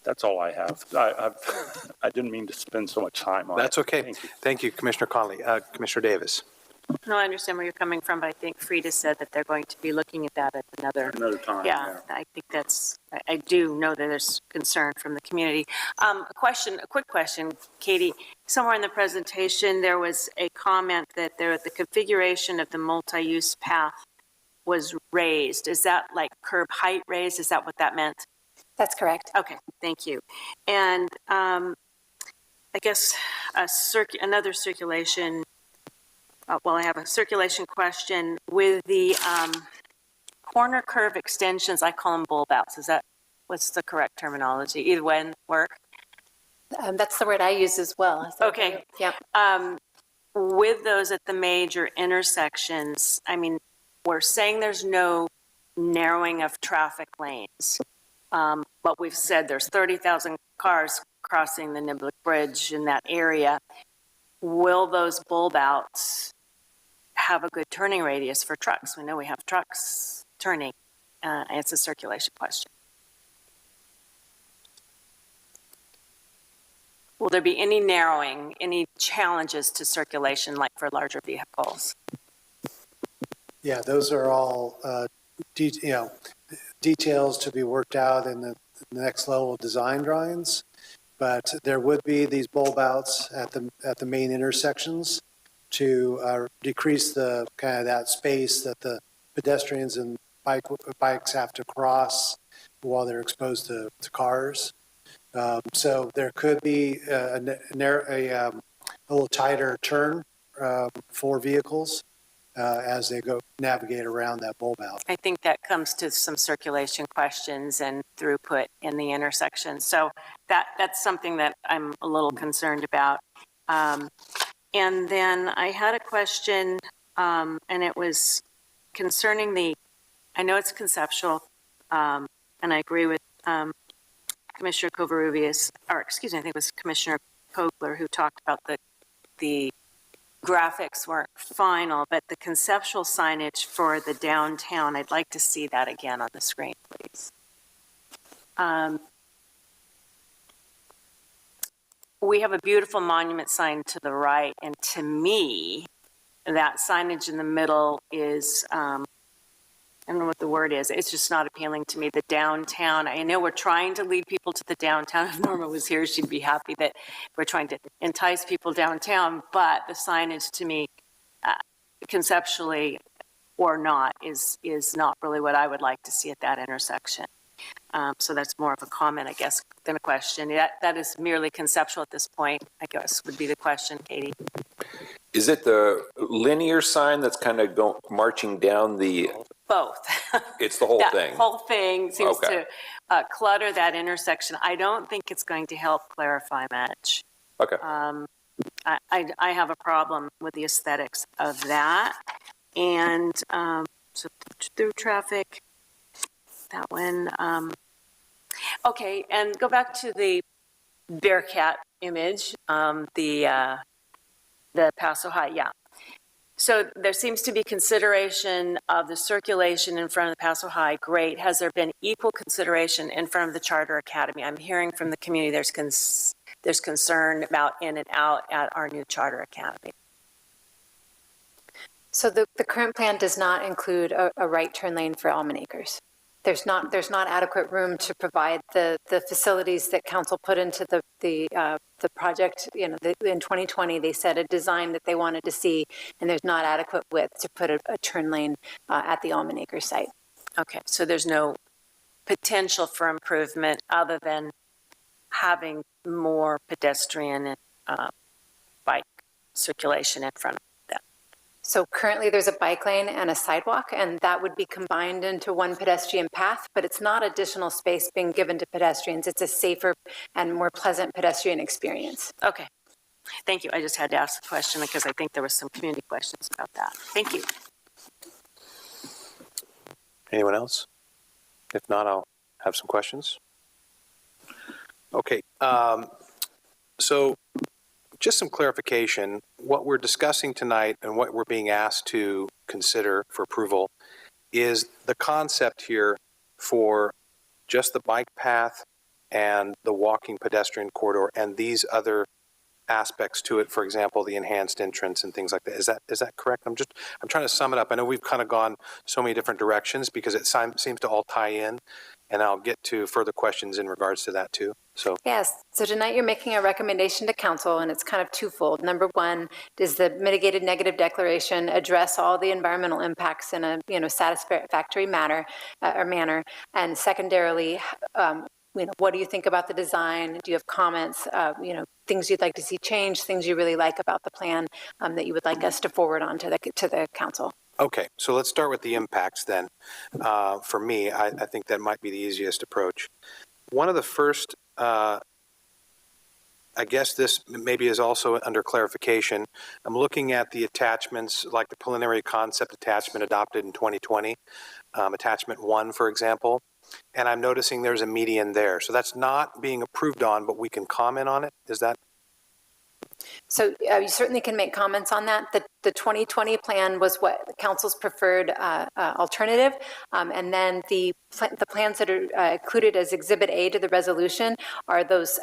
That's all I have. I didn't mean to spend so much time on it. That's okay. Thank you. Thank you, Commissioner Conley. Commissioner Davis. No, I understand where you're coming from, but I think Frida said that they're going to be looking at that at another time. Yeah, I think that's, I do know that there's concern from the community. A quick question, Katie. Somewhere in the presentation, there was a comment that the configuration of the multi-use path was raised. Is that like curb height raised? Is that what that meant? That's correct. Okay, thank you. And I guess another circulation. Well, I have a circulation question with the corner curve extensions. I call them bulb outs. What's the correct terminology? Either way work? That's the word I use as well. Okay. Yeah. With those at the major intersections, I mean, we're saying there's no narrowing of traffic lanes, but we've said there's 30,000 cars crossing the Niblick Bridge in that area. Will those bulb outs have a good turning radius for trucks? We know we have trucks turning. It's a circulation question. Will there be any narrowing, any challenges to circulation like for larger vehicles? Yeah, those are all, details to be worked out in the next level design drawings. But there would be these bulb outs at the main intersections to decrease the kind of that space that the pedestrians and bikes have to cross while they're exposed to cars. So there could be a little tighter turn for vehicles as they go navigate around that bulb out. I think that comes to some circulation questions and throughput in the intersection. So that's something that I'm a little concerned about. And then I had a question, and it was concerning I know it's conceptual, and I agree with Commissioner Covarrubias, or excuse me, I think it was Commissioner Kogler who talked about the graphics weren't final, but the conceptual signage for the downtown, I'd like to see that again on the screen, please. We have a beautiful monument sign to the right, and to me, that signage in the middle is, I don't know what the word is, it's just not appealing to me. The downtown, I know we're trying to lead people to the downtown. If Norma was here, she'd be happy that we're trying to entice people downtown, but the signage to me, conceptually or not, is not really what I would like to see at that intersection. So that's more of a comment, I guess, than a question. That is merely conceptual at this point, I guess, would be the question, Katie. Is it the linear sign that's kind of marching down the... Both. It's the whole thing? The whole thing seems Okay. to clutter that intersection. I don't think it's going to help clarify much. Okay. I have a problem with the aesthetics of that. And so through traffic, that one. Okay, and go back to the Bearcat image, the Paso High, yeah. So there seems to be consideration of the circulation in front of the Paso High. Great. Has there been equal consideration in front of the Charter Academy? I'm hearing from the community there's concern about in and out at our new Charter Academy. So the current plan does not include a right turn lane for Almond Acres. There's not adequate room to provide the facilities that council put into the project. You know, in 2020 they set a design that they wanted to see, and there's not adequate width to put a turn lane at the Almond Acres site. Okay, so there's no potential for improvement other than having more pedestrian and bike circulation in front of them. So currently there's a bike lane and a sidewalk, and that would be combined into one pedestrian path, but it's not additional space being given to pedestrians. It's a safer and more pleasant pedestrian experience. Okay, thank you. I just had to ask the question because I think there was some community questions about that. Thank you. Anyone else? If not, I'll have some questions. Okay, so just some clarification. What we're discussing tonight and what we're being asked to consider for approval is the concept here for just the bike path and the walking pedestrian corridor and these other aspects to it, for example, the enhanced entrance and things like that. Is that correct? I'm trying to sum it up. I know we've kind of gone so many different directions because it seems to all tie in, and I'll get to further questions in regards to that too. So Yes, so tonight you're making a recommendation to council, and it's kind of twofold. Number one, does the mitigated negative declaration address all the environmental impacts in a, satisfactory manner? And secondarily, what do you think about the design? Do you have comments, things you'd like to see change, things you really like about the plan that you would like us to forward on to the council? okay, so let's start with the impacts then. For me, I think that might be the easiest approach. One of the first, I guess this maybe is also under clarification. I'm looking at the attachments, like the preliminary concept attachment adopted in 2020, attachment 1, for example, and I'm noticing there's a median there. So that's not being approved on, but we can comment on it. Is that? So you certainly can make comments on that. The 2020 plan was what the council's preferred alternative. And then the plans that are included as Exhibit A to the resolution are those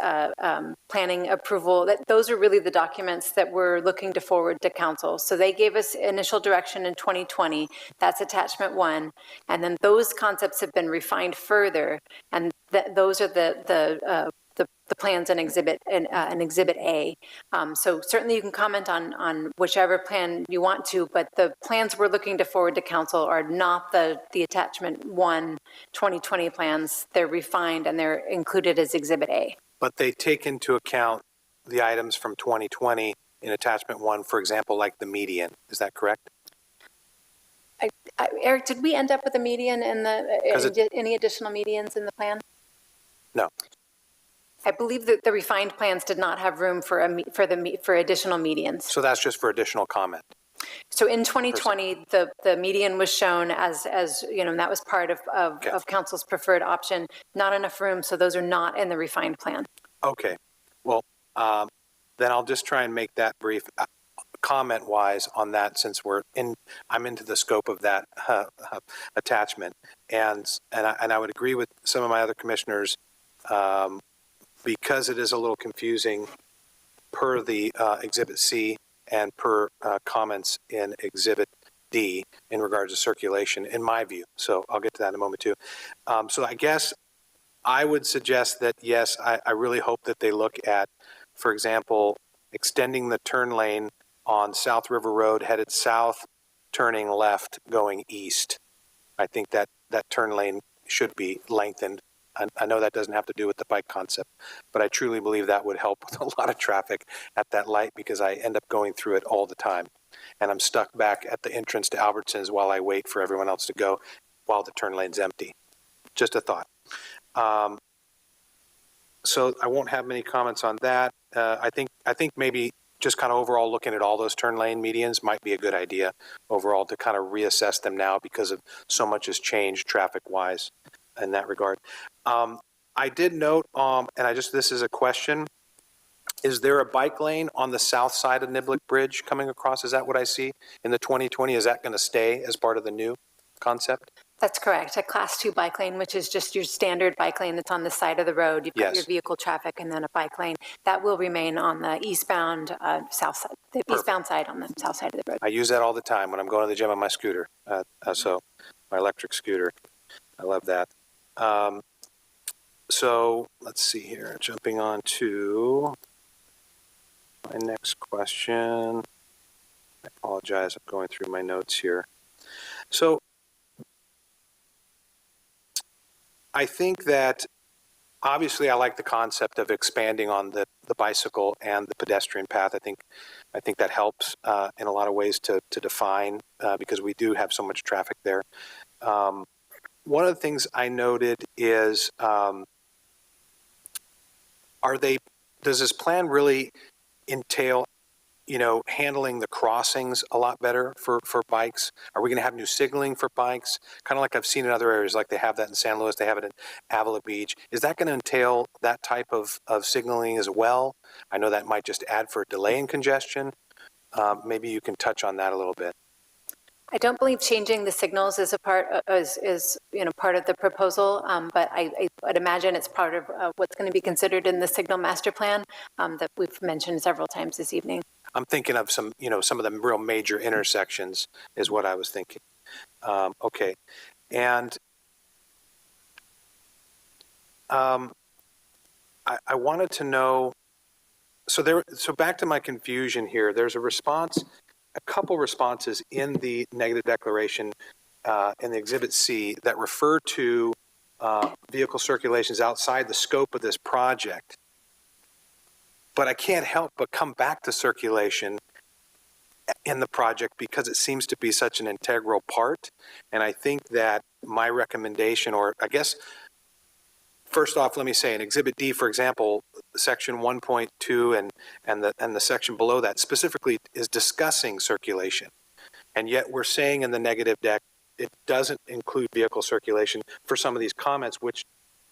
planning approval. Those are really the documents that we're looking to forward to council. So they gave us initial direction in 2020. That's attachment 1. And then those concepts have been refined further. And those are the plans in Exhibit A. So certainly you can comment on whichever plan you want to, but the plans we're looking to forward to council are not the attachment 1 2020 plans. They're refined and they're included as Exhibit A. But they take into account the items from 2020 in attachment 1, for example, like the median. Is that correct? Eric, did we end up with a median in any additional medians in the plan? No. I believe that the refined plans did not have room for additional medians. So that's just for additional comment. So in 2020, the median was shown as and that was part of council's preferred option. Not enough room, so those are not in the refined plan. Okay. Well, then I'll just try and make that brief comment-wise on that, since I'm into the scope of that attachment, and I would agree with some of my other commissioners. Because it is a little confusing per the Exhibit C and per comments in Exhibit D in regards to circulation, in my view. So I'll get to that in a moment too. So I guess I would suggest that, yes, I really hope that they look at, for example, extending the turn lane on South River Road headed south, turning left, going east. I think that turn lane should be lengthened. I know that doesn't have to do with the bike concept, but I truly believe that would help with a lot of traffic at that light, because I end up going through it all the time. And I'm stuck back at the entrance to Albertsons while I wait for everyone else to go while the turn lane's empty. Just a thought. So I won't have many comments on that. I think maybe just kind of overall looking at all those turn lane medians might be a good idea overall, to kind of reassess them now, because of so much has changed traffic-wise in that regard. I did note, this is a question, is there a bike lane on the south side of Niblick Bridge coming across? Is that what I see in the 2020? Is that going to stay as part of the new concept? That's correct. A Class 2 bike lane, which is just your standard bike lane that's on the side of the road. You've got your vehicle traffic and then a bike lane. That will remain on the eastbound south side, eastbound side on the south side of the road. I use that all the time when I'm going to the gym on my scooter. So my electric scooter. I love that. So let's see here, jumping on to my next question. I apologize, I'm going through my notes here. So I think that obviously I like the concept of expanding on the bicycle and the pedestrian path. I think that helps in a lot of ways to define, because we do have so much traffic there. One of the things I noted is, does this plan really entail, handling the crossings a lot better for bikes? Are we going to have new signaling for bikes? Kind of like I've seen in other areas, like they have that in San Luis, they have it in Avila Beach. Is that going to entail that type of signaling as well? I know that might just add for delay and congestion. Maybe you can touch on that a little bit. I don't believe changing the signals is a part, is part of the proposal, but I would imagine it's part of what's going to be considered in the signal master plan that we've mentioned several times this evening. I'm thinking of some of the real major intersections is what I was thinking. Okay. And I wanted to know, so back to my confusion here, there's a couple responses in the negative declaration in the Exhibit C that refer to vehicle circulations outside the scope of this project. But I can't help but come back to circulation in the project because it seems to be such an integral part. And I think that my recommendation, or I guess, first off, let me say in Exhibit D, for example, section 1.2 and the section below that specifically is discussing circulation. And yet we're saying in the negative deck, it doesn't include vehicle circulation for some of these comments, which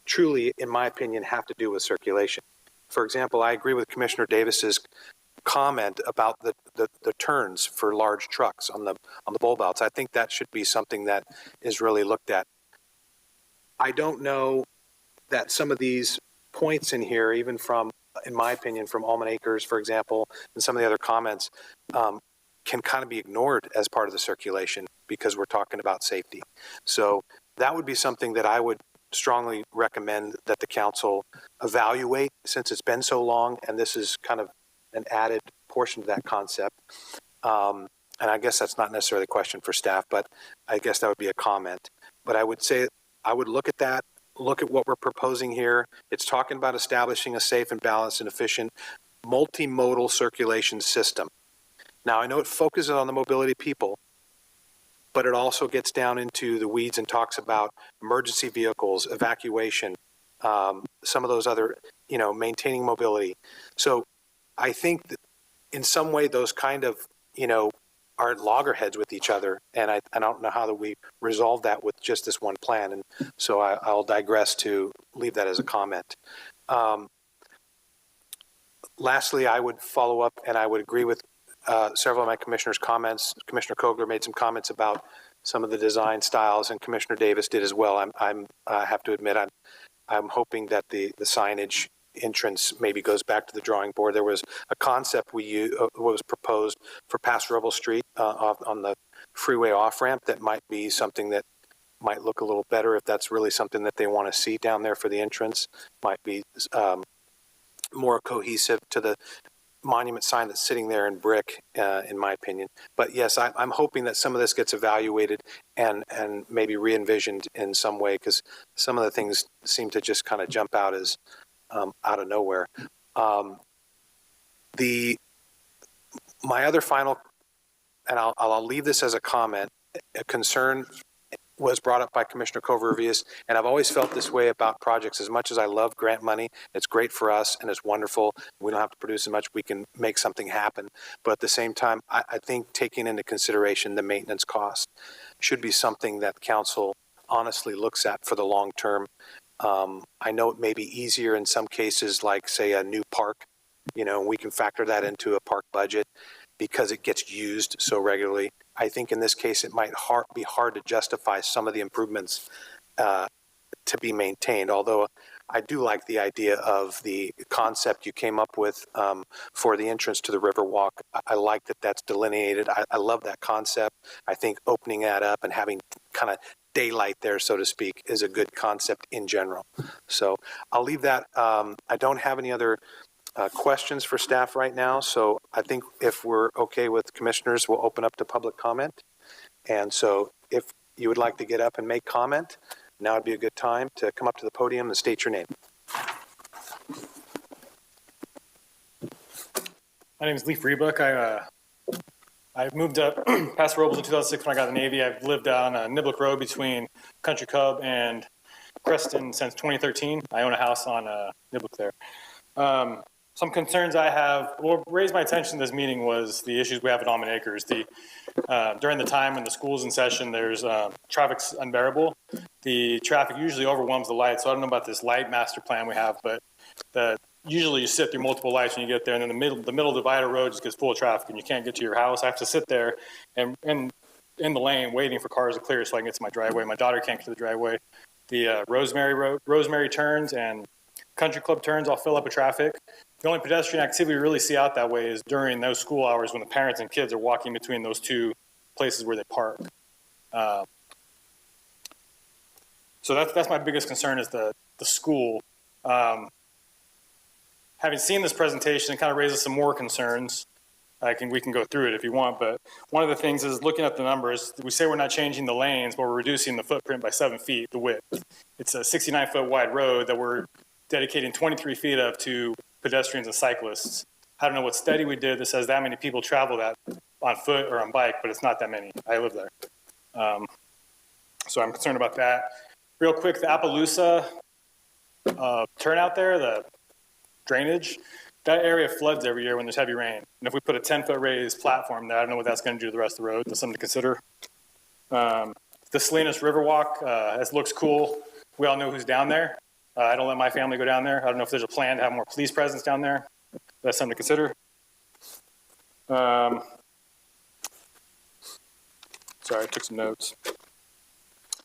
truly, in my opinion, have to do with circulation. For example, I agree with Commissioner Davis's comment about the turns for large trucks on the bulb outs. I think that should be something that is really looked at. I don't know that some of these points in here, even from, in my opinion, from Almond Acres, for example, and some of the other comments, can kind of be ignored as part of the circulation because we're talking about safety. So that would be something that I would strongly recommend that the council evaluate since it's been so long, and this is kind of an added portion of that concept. And I guess that's not necessarily a question for staff, but I guess that would be a comment. But I would say I would look at that, look at what we're proposing here. It's talking about establishing a safe and balanced and efficient multimodal circulation system. Now, I know it focuses on the mobility of people, but it also gets down into the weeds and talks about emergency vehicles, evacuation, some of those other, maintaining mobility. So I think that in some way those kind of, are at loggerheads with each other. And I don't know how that we resolve that with just this one plan. And so I'll digress to leave that as a comment. Lastly, I would follow up and I would agree with several of my commissioners' comments. Commissioner Kogler made some comments about some of the design styles, and Commissioner Davis did as well. I have to admit, I'm hoping that the signage entrance maybe goes back to the drawing board. There was a concept was proposed for Paso Robles Street on the freeway off ramp that might be something that might look a little better if that's really something that they want to see down there for the entrance. Might be more cohesive to the monument sign that's sitting there in brick, in my opinion. But yes, I'm hoping that some of this gets evaluated and maybe re-envisioned in some way, because some of the things seem to just kind of jump out as out of nowhere. My other final, and I'll leave this as a comment, a concern was brought up by Commissioner Covarrubias, and I've always felt this way about projects. As much as I love grant money, it's great for us and it's wonderful. We don't have to produce as much, we can make something happen. But at the same time, I think taking into consideration the maintenance cost should be something that council honestly looks at for the long term. I know it may be easier in some cases, like say a new park, we can factor that into a park budget because it gets used so regularly. I think in this case, it might be hard to justify some of the improvements to be maintained, although I do like the idea of the concept you came up with for the entrance to the Riverwalk. I like that that's delineated. I love that concept. I think opening that up and having kind of daylight there, so to speak, is a good concept in general. So I'll leave that. I don't have any other questions for staff right now. So I think if we're okay with commissioners, we'll open up to public comment. And so if you would like to get up and make comment, now would be a good time to come up to the podium and state your name. My name is Leaf Rebuck. I moved up Paso Robles in 2006 when I got in the Navy. I've lived on Niblick Road between Country Club and Creston since 2013. I own a house on Niblick there. Some concerns I have, what raised my attention to this meeting was the issues we have at Almond Acres. During the time when the school's in session, there's traffic's unbearable. The traffic usually overwhelms the lights. So I don't know about this light master plan we have, but usually you sit through multiple lights when you get there, and then the middle divider road just gets full of traffic and you can't get to your house. I have to sit there and in the lane waiting for cars to clear so I can get to my driveway. My daughter can't get to the driveway. The Rosemary turns and Country Club turns all fill up with traffic. The only pedestrian activity we really see out that way is during those school hours when the parents and kids are walking between those two places where they park. So that's my biggest concern is the school. Having seen this presentation, it kind of raises some more concerns. We can go through it if you want, but one of the things is looking at the numbers, we say we're not changing the lanes, but we're reducing the footprint by 7 feet, the width. It's a 69-foot wide road that we're dedicating 23 feet of to pedestrians and cyclists. I don't know what study we did that says that many people travel that on foot or on bike, but it's not that many. I live there. So I'm concerned about that. Real quick, the Appaloosa turnout there, the drainage, that area floods every year when there's heavy rain. And if we put a 10-foot raised platform there, I don't know what that's going to do to the rest of the road. That's something to consider. The Salinas Riverwalk, it looks cool. We all know who's down there. I don't let my family go down there. I don't know if there's a plan to have more police presence down there. That's something to consider. Sorry, I took some notes.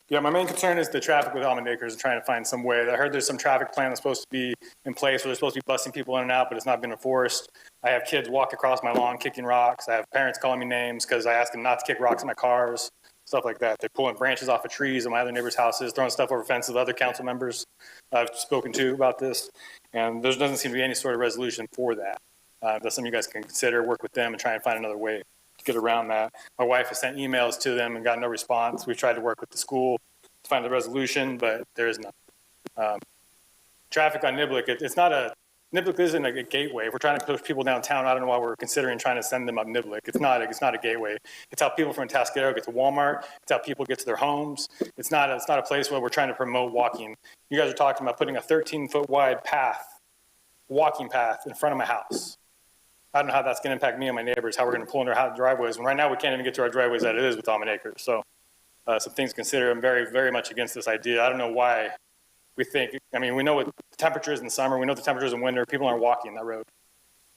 Yeah, my main concern is the traffic with Almond Acres and trying to find some way. I heard there's some traffic plan that's supposed to be in place where they're supposed to be busing people in and out, but it's not been enforced. I have kids walk across my lawn kicking rocks. I have parents calling me names because I ask them not to kick rocks in my cars, stuff like that. They're pulling branches off of trees in my other neighbors' houses, throwing stuff over fences with other council members I've spoken to about this. And there doesn't seem to be any sort of resolution for that. That's something you guys can consider, work with them and try and find another way to get around that. My wife has sent emails to them and got no response. We've tried to work with the school to find a resolution, but there is none. Traffic on Niblick, Niblick isn't a gateway. If we're trying to push people downtown, I don't know why we're considering trying to send them up Niblick. It's not a gateway. It's how people from Tascadero get to Walmart. It's how people get to their homes. It's not a place where we're trying to promote walking. You guys are talking about putting a 13-foot wide walking path in front of my house. I don't know how that's going to impact me and my neighbors, how we're going to pull in our driveways. When right now we can't even get to our driveways as it is with Almond Acres. So some things to consider. I'm very, very much against this idea. I don't know why we think, I mean, we know what the temperature is in the summer. We know the temperatures in winter. People aren't walking that road.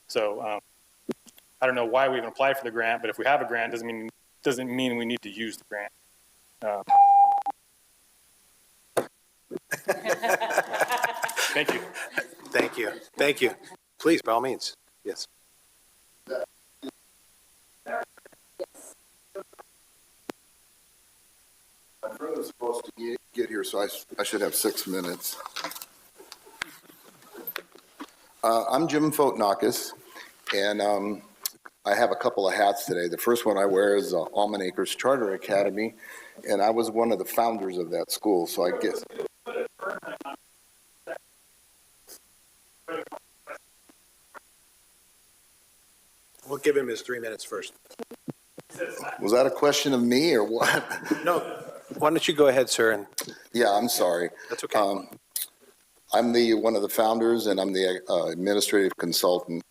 So I don't know why we even applied for the grant, but if we have a grant, doesn't mean we need to use the grant. Thank you. Thank you. Thank you. Please, by all means. Yes. My friend was supposed to get here, so I should have 6 minutes. I'm Jim Fotnakis, and I have a couple of hats today. The first one I wear is Almond Acres Charter Academy, and I was one of the founders of that school, so I guess. We'll give him his 3 minutes first. Was that a question of me or what? No. Why don't you go ahead, sir? Yeah, I'm sorry. That's okay. I'm one of the founders, and I'm the administrative consultant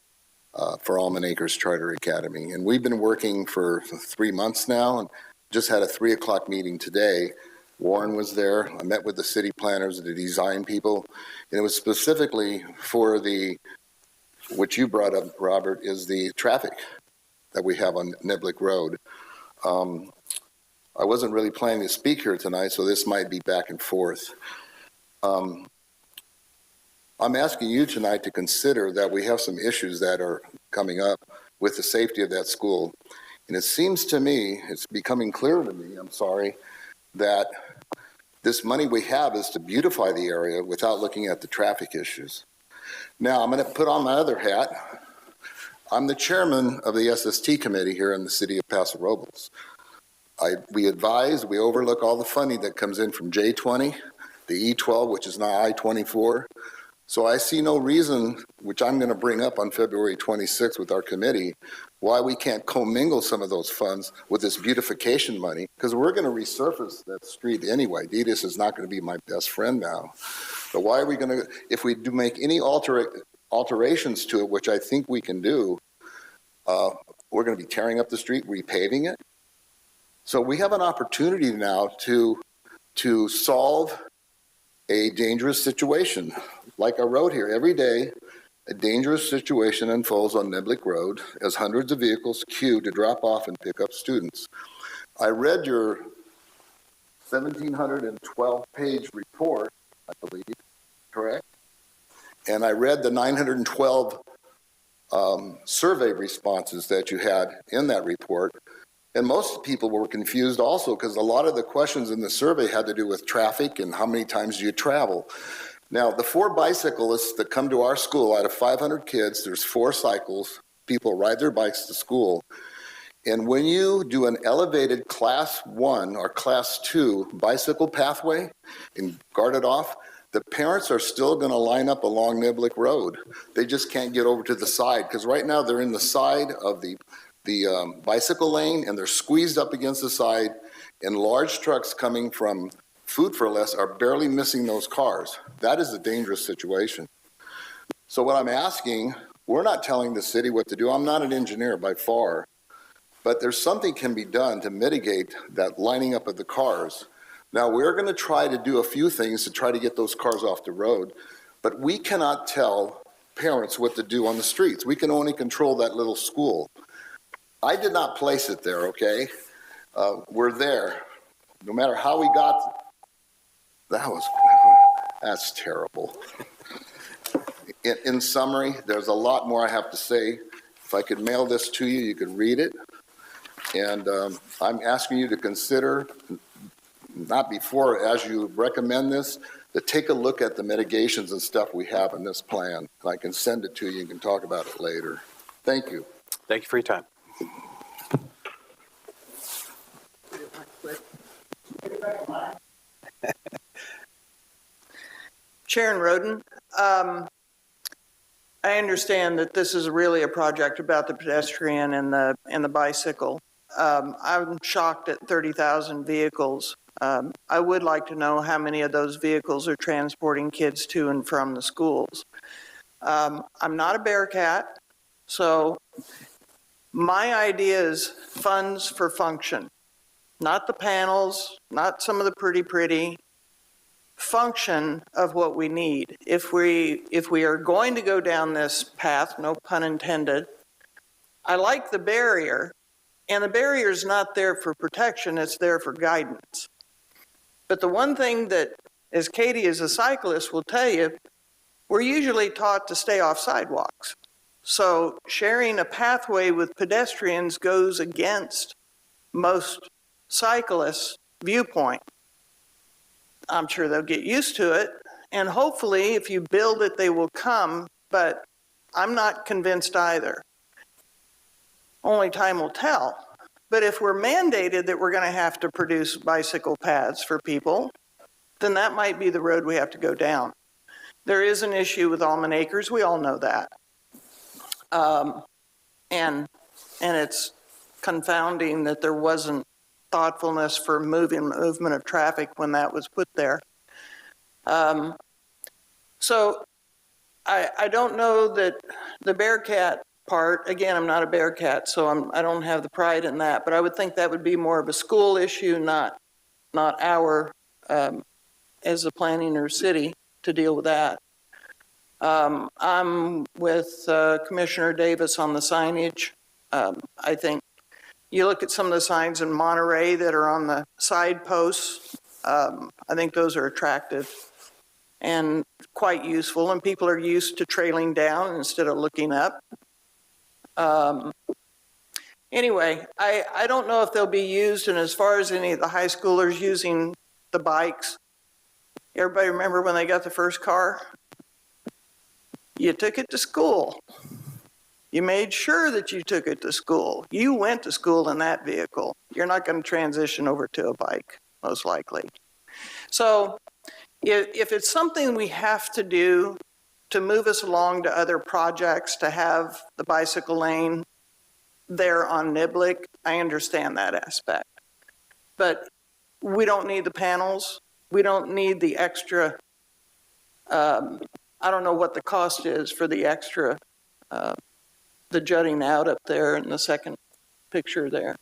for Almond Acres Charter Academy. And we've been working for 3 months now, and just had a 3 o'clock meeting today. Warren was there. I met with the city planners, the design people, and it was specifically for what you brought up, Robert, is the traffic that we have on Niblick Road. I wasn't really planning to speak here tonight, so this might be back and forth. I'm asking you tonight to consider that we have some issues that are coming up with the safety of that school. And it seems to me, it's becoming clear to me, I'm sorry, that this money we have is to beautify the area without looking at the traffic issues. Now, I'm going to put on my other hat. I'm the chairman of the SST committee here in the city of Paso Robles. We advise, we overlook all the funding that comes in from J20, the E12, which is now I-24. So I see no reason, which I'm going to bring up on February 26th with our committee, why we can't commingle some of those funds with this beautification money, because we're going to resurface that street anyway. Deedus is not going to be my best friend now. But why are we going to, if we do make any alterations to it, which I think we can do, we're going to be tearing up the street, repaving it. So we have an opportunity now to solve a dangerous situation. Like I wrote here, every day, a dangerous situation unfolds on Niblick Road as hundreds of vehicles queue to drop off and pick up students. I read your 1,712-page report, I believe, correct? And I read the 912 survey responses that you had in that report. And most people were confused also because a lot of the questions in the survey had to do with traffic and how many times do you travel. Now, the 4 bicyclists that come to our school, out of 500 kids, there's 4 cycles. People ride their bikes to school. And when you do an elevated class 1 or class 2 bicycle pathway and guard it off, the parents are still going to line up along Niblick Road. They just can't get over to the side because right now they're in the side of the bicycle lane and they're squeezed up against the side, and large trucks coming from Food for Less are barely missing those cars. That is a dangerous situation. So what I'm asking, we're not telling the city what to do. I'm not an engineer by far, but there's something can be done to mitigate that lining up of the cars. Now, we're going to try to do a few things to try to get those cars off the road, but we cannot tell parents what to do on the streets. We can only control that little school. I did not place it there, okay? We're there. No matter how we got, that's terrible. In summary, there's a lot more I have to say. If I could mail this to you, you could read it. And I'm asking you to consider, not before, as you recommend this, to take a look at the mitigations and stuff we have in this plan. I can send it to you. You can talk about it later. Thank you. Thank you for your time. Sharon Roden, I understand that this is really a project about the pedestrian and the bicycle. I'm shocked at 30,000 vehicles. I would like to know how many of those vehicles are transporting kids to and from the schools. I'm not a Bearcat, so my idea is funds for function, not the panels, not some of the pretty, function of what we need. If we are going to go down this path, no pun intended, I like the barrier, and the barrier is not there for protection, it's there for guidance. But the one thing that, as Katie as a cyclist will tell you, we're usually taught to stay off sidewalks. So sharing a pathway with pedestrians goes against most cyclists' viewpoint. I'm sure they'll get used to it, and hopefully if you build it, they will come, but I'm not convinced either. Only time will tell. But if we're mandated that we're going to have to produce bicycle paths for people, then that might be the road we have to go down. There is an issue with Almond Acres, we all know that. And it's confounding that there wasn't thoughtfulness for movement of traffic when that was put there. So I don't know that the Bearcat part, again, I'm not a Bearcat, so I don't have the pride in that, but I would think that would be more of a school issue, not our, as a planning or city, to deal with that. I'm with Commissioner Davis on the signage. I think you look at some of the signs in Monterey that are on the side posts, I think those are attractive and quite useful, and people are used to trailing down instead of looking up. Anyway, I don't know if they'll be used, and as far as any of the high schoolers using the bikes, everybody remember when they got the first car? You took it to school. You made sure that you took it to school. You went to school in that vehicle. You're not going to transition over to a bike, most likely. So if it's something we have to do to move us along to other projects, to have the bicycle lane there on Niblick, I understand that aspect. But we don't need the panels. We don't need the extra, I don't know what the cost is for the extra, the jutting out up there in the second picture there.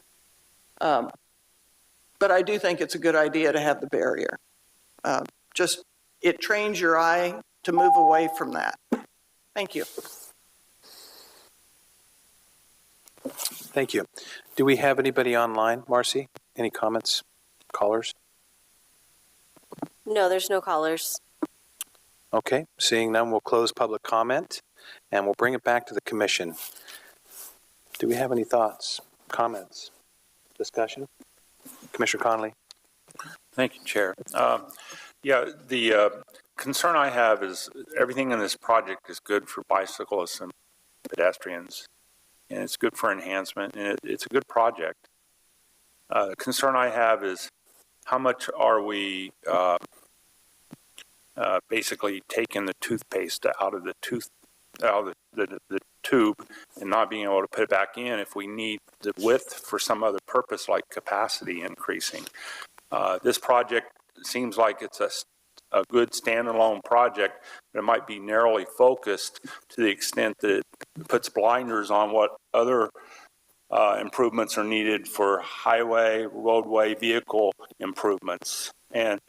But I do think it's a good idea to have the barrier. Just, it trains your eye to move away from that. Thank you. Thank you. Do we have anybody online, Marcy? Any comments, callers? No, there's no callers. Okay, seeing none, we'll close public comment and we'll bring it back to the commission. Do we have any thoughts, comments, discussion? Commissioner Connolly? Thank you, Chair. The concern I have is everything in this project is good for bicyclists and pedestrians, and it's good for enhancement, and it's a good project. The concern I have is how much are we basically taking the toothpaste out of the tube and not being able to put it back in if we need the width for some other purpose like capacity increasing. This project seems like it's a good standalone project, but it might be narrowly focused to the extent that it puts blinders on what other improvements are needed for highway, roadway, vehicle improvements. And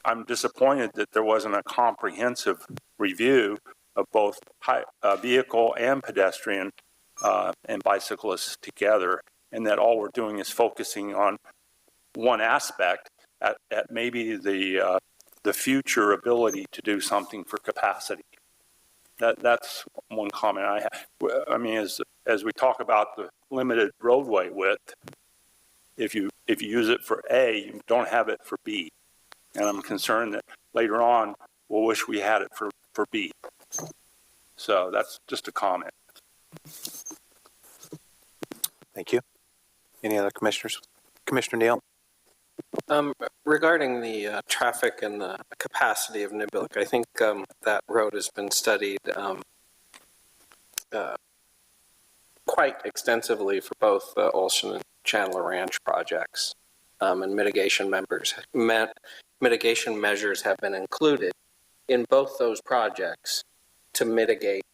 I'm disappointed that there wasn't a comprehensive review of both vehicle and pedestrian and bicyclists together, and that all we're doing is focusing on one aspect at maybe the future ability to do something for capacity. That's one comment I have. I mean, as we talk about the limited roadway width, if you use it for A, you don't have it for B. And I'm concerned that later on, we'll wish we had it for B. So that's just a comment. Thank you. Any other commissioners? Commissioner Neal? Regarding the traffic and the capacity of Niblick, I think that road has been studied quite extensively for both the Olson and Chandler Ranch projects, and mitigation measures have been included in both those projects to mitigate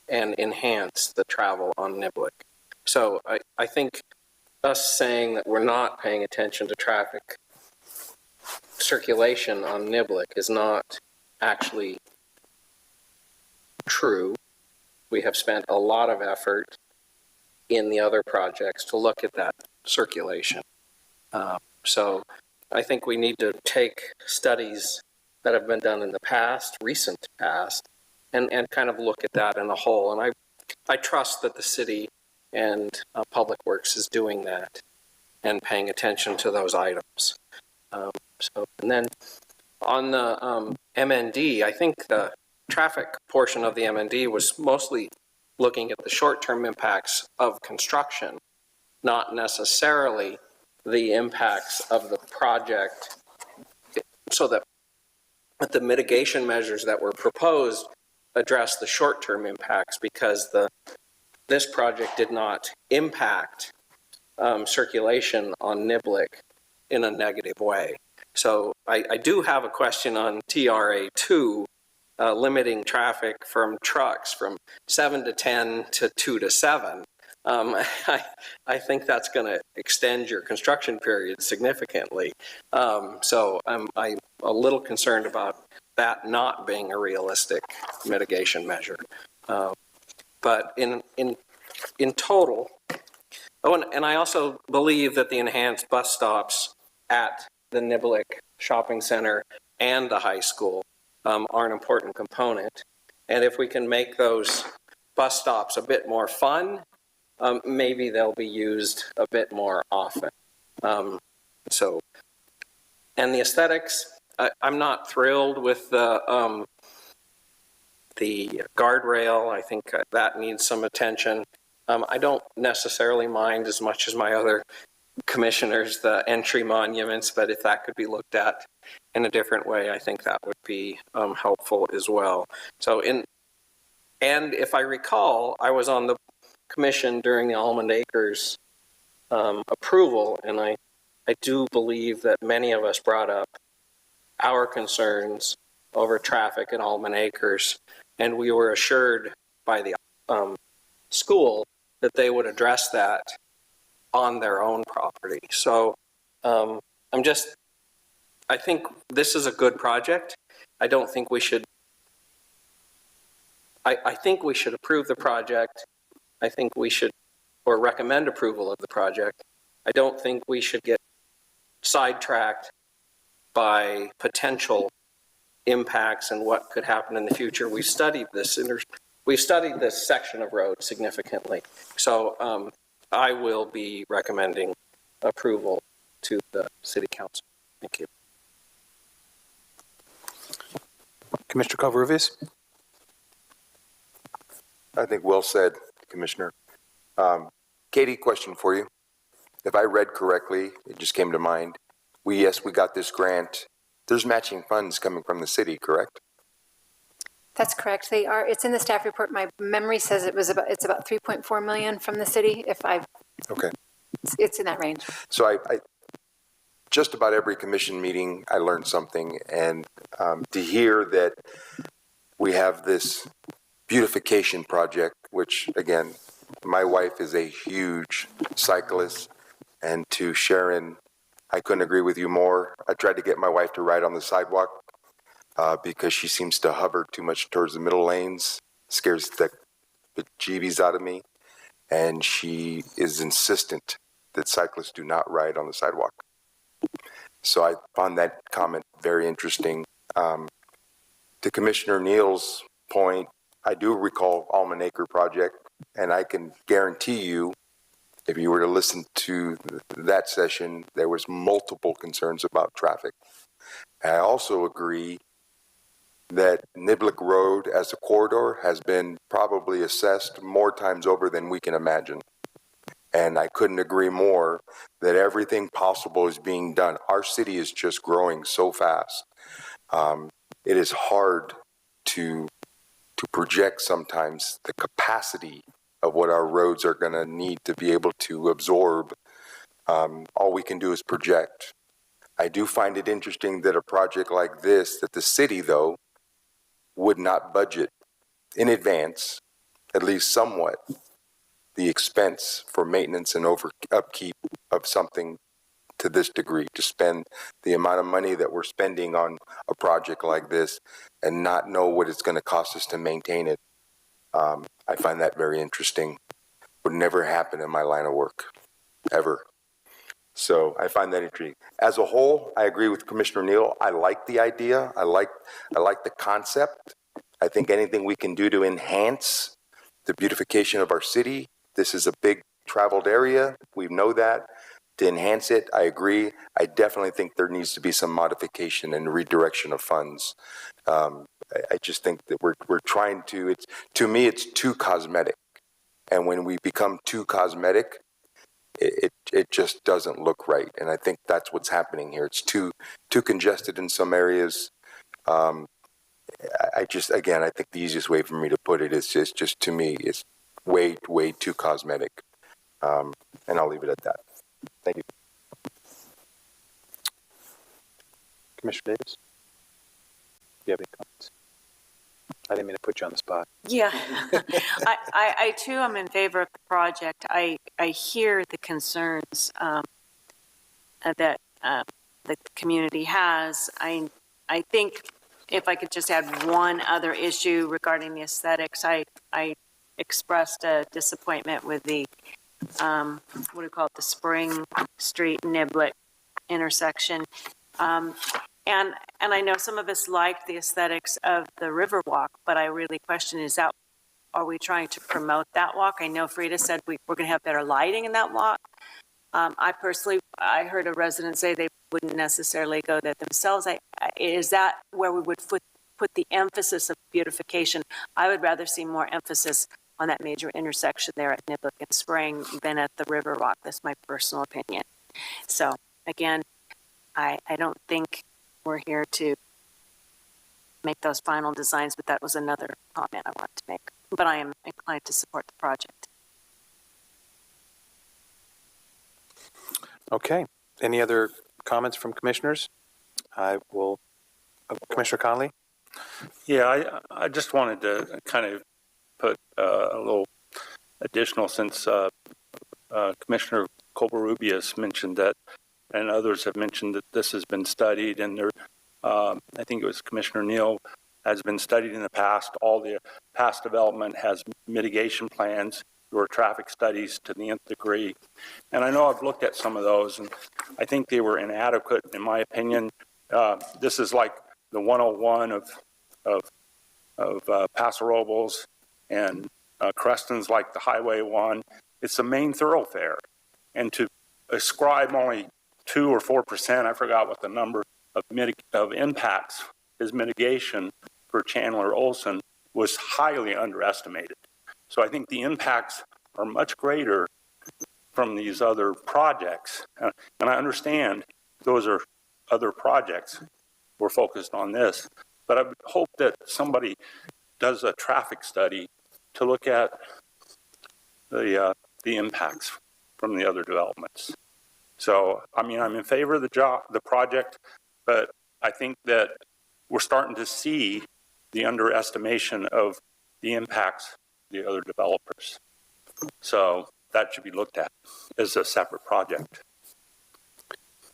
and enhance the travel on Niblick. So I think us saying that we're not paying attention to traffic circulation on Niblick is not actually true. We have spent a lot of effort in the other projects to look at that circulation. So I think we need to take studies that have been done in the past, recent past, and kind of look at that in a whole. And I trust that the city and Public Works is doing that and paying attention to those items. And then on the MND, I think the traffic portion of the MND was mostly looking at the short-term impacts of construction, not necessarily the impacts of the project, so that the mitigation measures that were proposed address the short-term impacts, because this project did not impact circulation on Niblick in a negative way. So I do have a question on TRA2, limiting traffic from trucks from 7 to 10 to 2 to 7. I think that's going to extend your construction period significantly. So I'm a little concerned about that not being a realistic mitigation measure. But in total, and I also believe that the enhanced bus stops at the Niblick Shopping Center and the high school are an important component. And if we can make those bus stops a bit more fun, maybe they'll be used a bit more often. And the aesthetics, I'm not thrilled with the guardrail. I think that needs some attention. I don't necessarily mind as much as my other commissioners the entry monuments, but if that could be looked at in a different way, I think that would be helpful as well. And if I recall, I was on the commission during the Almond Acres approval, and I do believe that many of us brought up our concerns over traffic at Almond Acres, and we were assured by the school that they would address that on their own property. So I think this is a good project. I don't think we should, I think we should approve the project. I think we should approve the project, or recommend approval of the project. I don't think we should get sidetracked by potential impacts and what could happen in the future. We've studied this section of road significantly. So I will be recommending approval to the City Council. Thank you. Commissioner Covarrubias? I think well said, Commissioner. Katie, question for you. If I read correctly, it just came to mind. We got this grant. There's matching funds coming from the city, correct? That's correct. They are. It's in the staff report. My memory says it's about 3.4 million from the city. Okay. It's in that range. So I just about every commission meeting, I learned something, and to hear that we have this beautification project, which again, my wife is a huge cyclist, and to Sharon, I couldn't agree with you more. I tried to get my wife to ride on the sidewalk because she seems to hover too much towards the middle lanes, scares the bejeebies out of me, and she is insistent that cyclists do not ride on the sidewalk. So I found that comment very interesting. To Commissioner Neal's point, I do recall Almond Acre project, and I can guarantee you, if you were to listen to that session, there was multiple concerns about traffic. I also agree that Niblick Road as a corridor has been probably assessed more times over than we can imagine. And I couldn't agree more that everything possible is being done. Our city is just growing so fast. It is hard to project sometimes the capacity of what our roads are going to need to be able to absorb. All we can do is project. I do find it interesting that a project like this, that the city, though, would not budget in advance, at least somewhat, the expense for maintenance and upkeep of something to this degree, to spend the amount of money that we're spending on a project like this and not know what it's going to cost us to maintain it. I find that very interesting. Would never happen in my line of work, ever. So I find that interesting. As a whole, I agree with Commissioner Neal. I like the idea. I like the concept. I think anything we can do to enhance the beautification of our city. This is a big traveled area. We know that. To enhance it, I agree. I definitely think there needs to be some modification and redirection of funds. I just think that we're trying to, to me, it's too cosmetic. And when we become too cosmetic, it just doesn't look right. And I think that's what's happening here. It's too congested in some areas. I think the easiest way for me to put it is just to me, it's way too cosmetic. And I'll leave it at that. Thank you. Commissioner Davis? Do you have any comments? I didn't mean to put you on the spot. Yeah, I too am in favor of the project. I hear the concerns that the community has. I think if I could just add one other issue regarding the aesthetics, I expressed a disappointment with the what do you call it, the Spring Street Niblick intersection. And I know some of us like the aesthetics of the Riverwalk, but I really question, are we trying to promote that walk? I know Frida said we're going to have better lighting in that walk. I heard a resident say they wouldn't necessarily go there themselves. Is that where we would put the emphasis of beautification? I would rather see more emphasis on that major intersection there at Niblick and Spring than at the Riverwalk. That's my personal opinion. So again, I don't think we're here to make those final designs, but that was another comment I wanted to make. But I am inclined to support the project. Okay. Any other comments from commissioners? I will. Commissioner Conley? Yeah, I just wanted to kind of put a little additional, since Commissioner Covarrubias mentioned that, and others have mentioned that this has been studied, and there, I think it was Commissioner Neal, has been studied in the past. All the past development has mitigation plans There were traffic studies to the nth degree. And I know I've looked at some of those, and I think they were inadequate, in my opinion. This is like the 101 of Paso Robles, and Creston's like the Highway 1. It's the main thoroughfare. And to ascribe only 2 or 4%, I forgot what the number of impacts is mitigation for Chandler Olson, was highly underestimated. So I think the impacts are much greater from these other projects. And I understand those are other projects. We're focused on this. But I would hope that somebody does a traffic study to look at the impacts from the other developments. So, I mean, I'm in favor of the project, but I think that we're starting to see the underestimation of the impacts of the other developers. So that should be looked at as a separate project.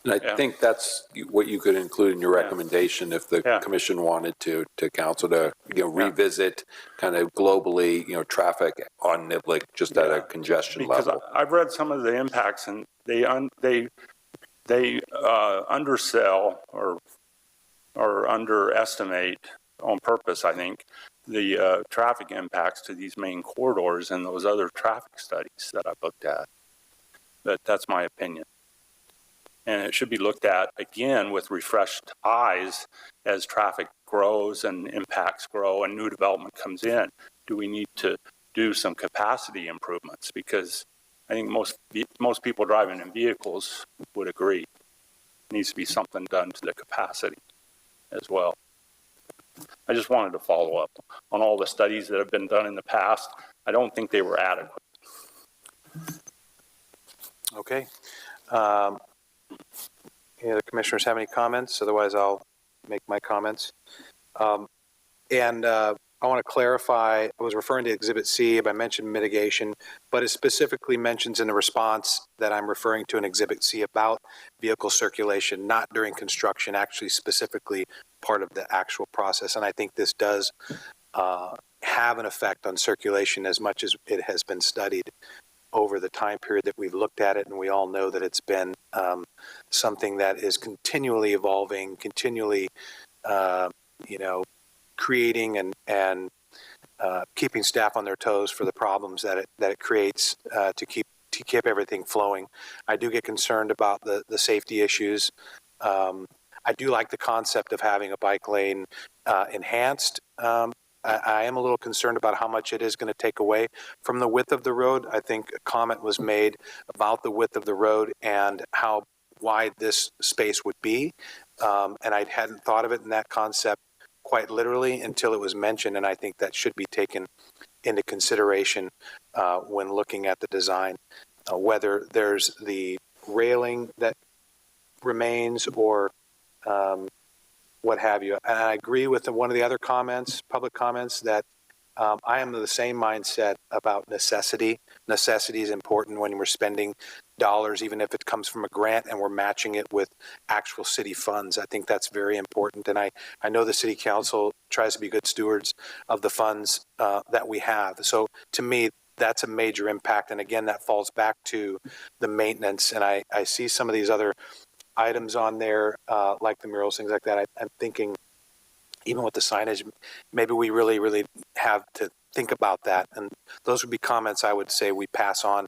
And I think that's what you could include in your recommendation if the commission wanted to council to, revisit kind of globally, traffic on Niblick just at a congestion level. Because I've read some of the impacts, and they undersell or underestimate on purpose, I think, the traffic impacts to these main corridors and those other traffic studies that I've looked at. But that's my opinion. And it should be looked at again with refreshed eyes as traffic grows and impacts grow and new development comes in. Do we need to do some capacity improvements? Because I think most people driving in vehicles would agree. Needs to be something done to the capacity as well. I just wanted to follow up on all the studies that have been done in the past. I don't think they were adequate. Okay. Any other commissioners have any comments? Otherwise, I'll make my comments. I want to clarify, I was referring to Exhibit C, I mentioned mitigation, but it specifically mentions in the response that I'm referring to in Exhibit C about vehicle circulation, not during construction, actually specifically part of the actual process. And I think this does have an effect on circulation as much as it has been studied over the time period that we've looked at it, and we all know that it's been something that is continually evolving, continually, creating and keeping staff on their toes for the problems that it creates to keep everything flowing. I do get concerned about the safety issues. I do like the concept of having a bike lane enhanced. I am a little concerned about how much it is going to take away from the width of the road. I think a comment was made about the width of the road and how wide this space would be. And I hadn't thought of it in that concept quite literally until it was mentioned. And I think that should be taken into consideration when looking at the design, whether there's the railing that remains or what have you. And I agree with one of the other comments, public comments, that I am of the same mindset about necessity. Necessity is important when we're spending dollars, even if it comes from a grant and we're matching it with actual city funds. I think that's very important. And I know the city council tries to be good stewards of the funds that we have. So to me, that's a major impact. And again, that falls back to the maintenance. And I see some of these other items on there, like the murals, things like that. I'm thinking, even with the signage, maybe we really, really have to think about that. And those would be comments I would say we pass on,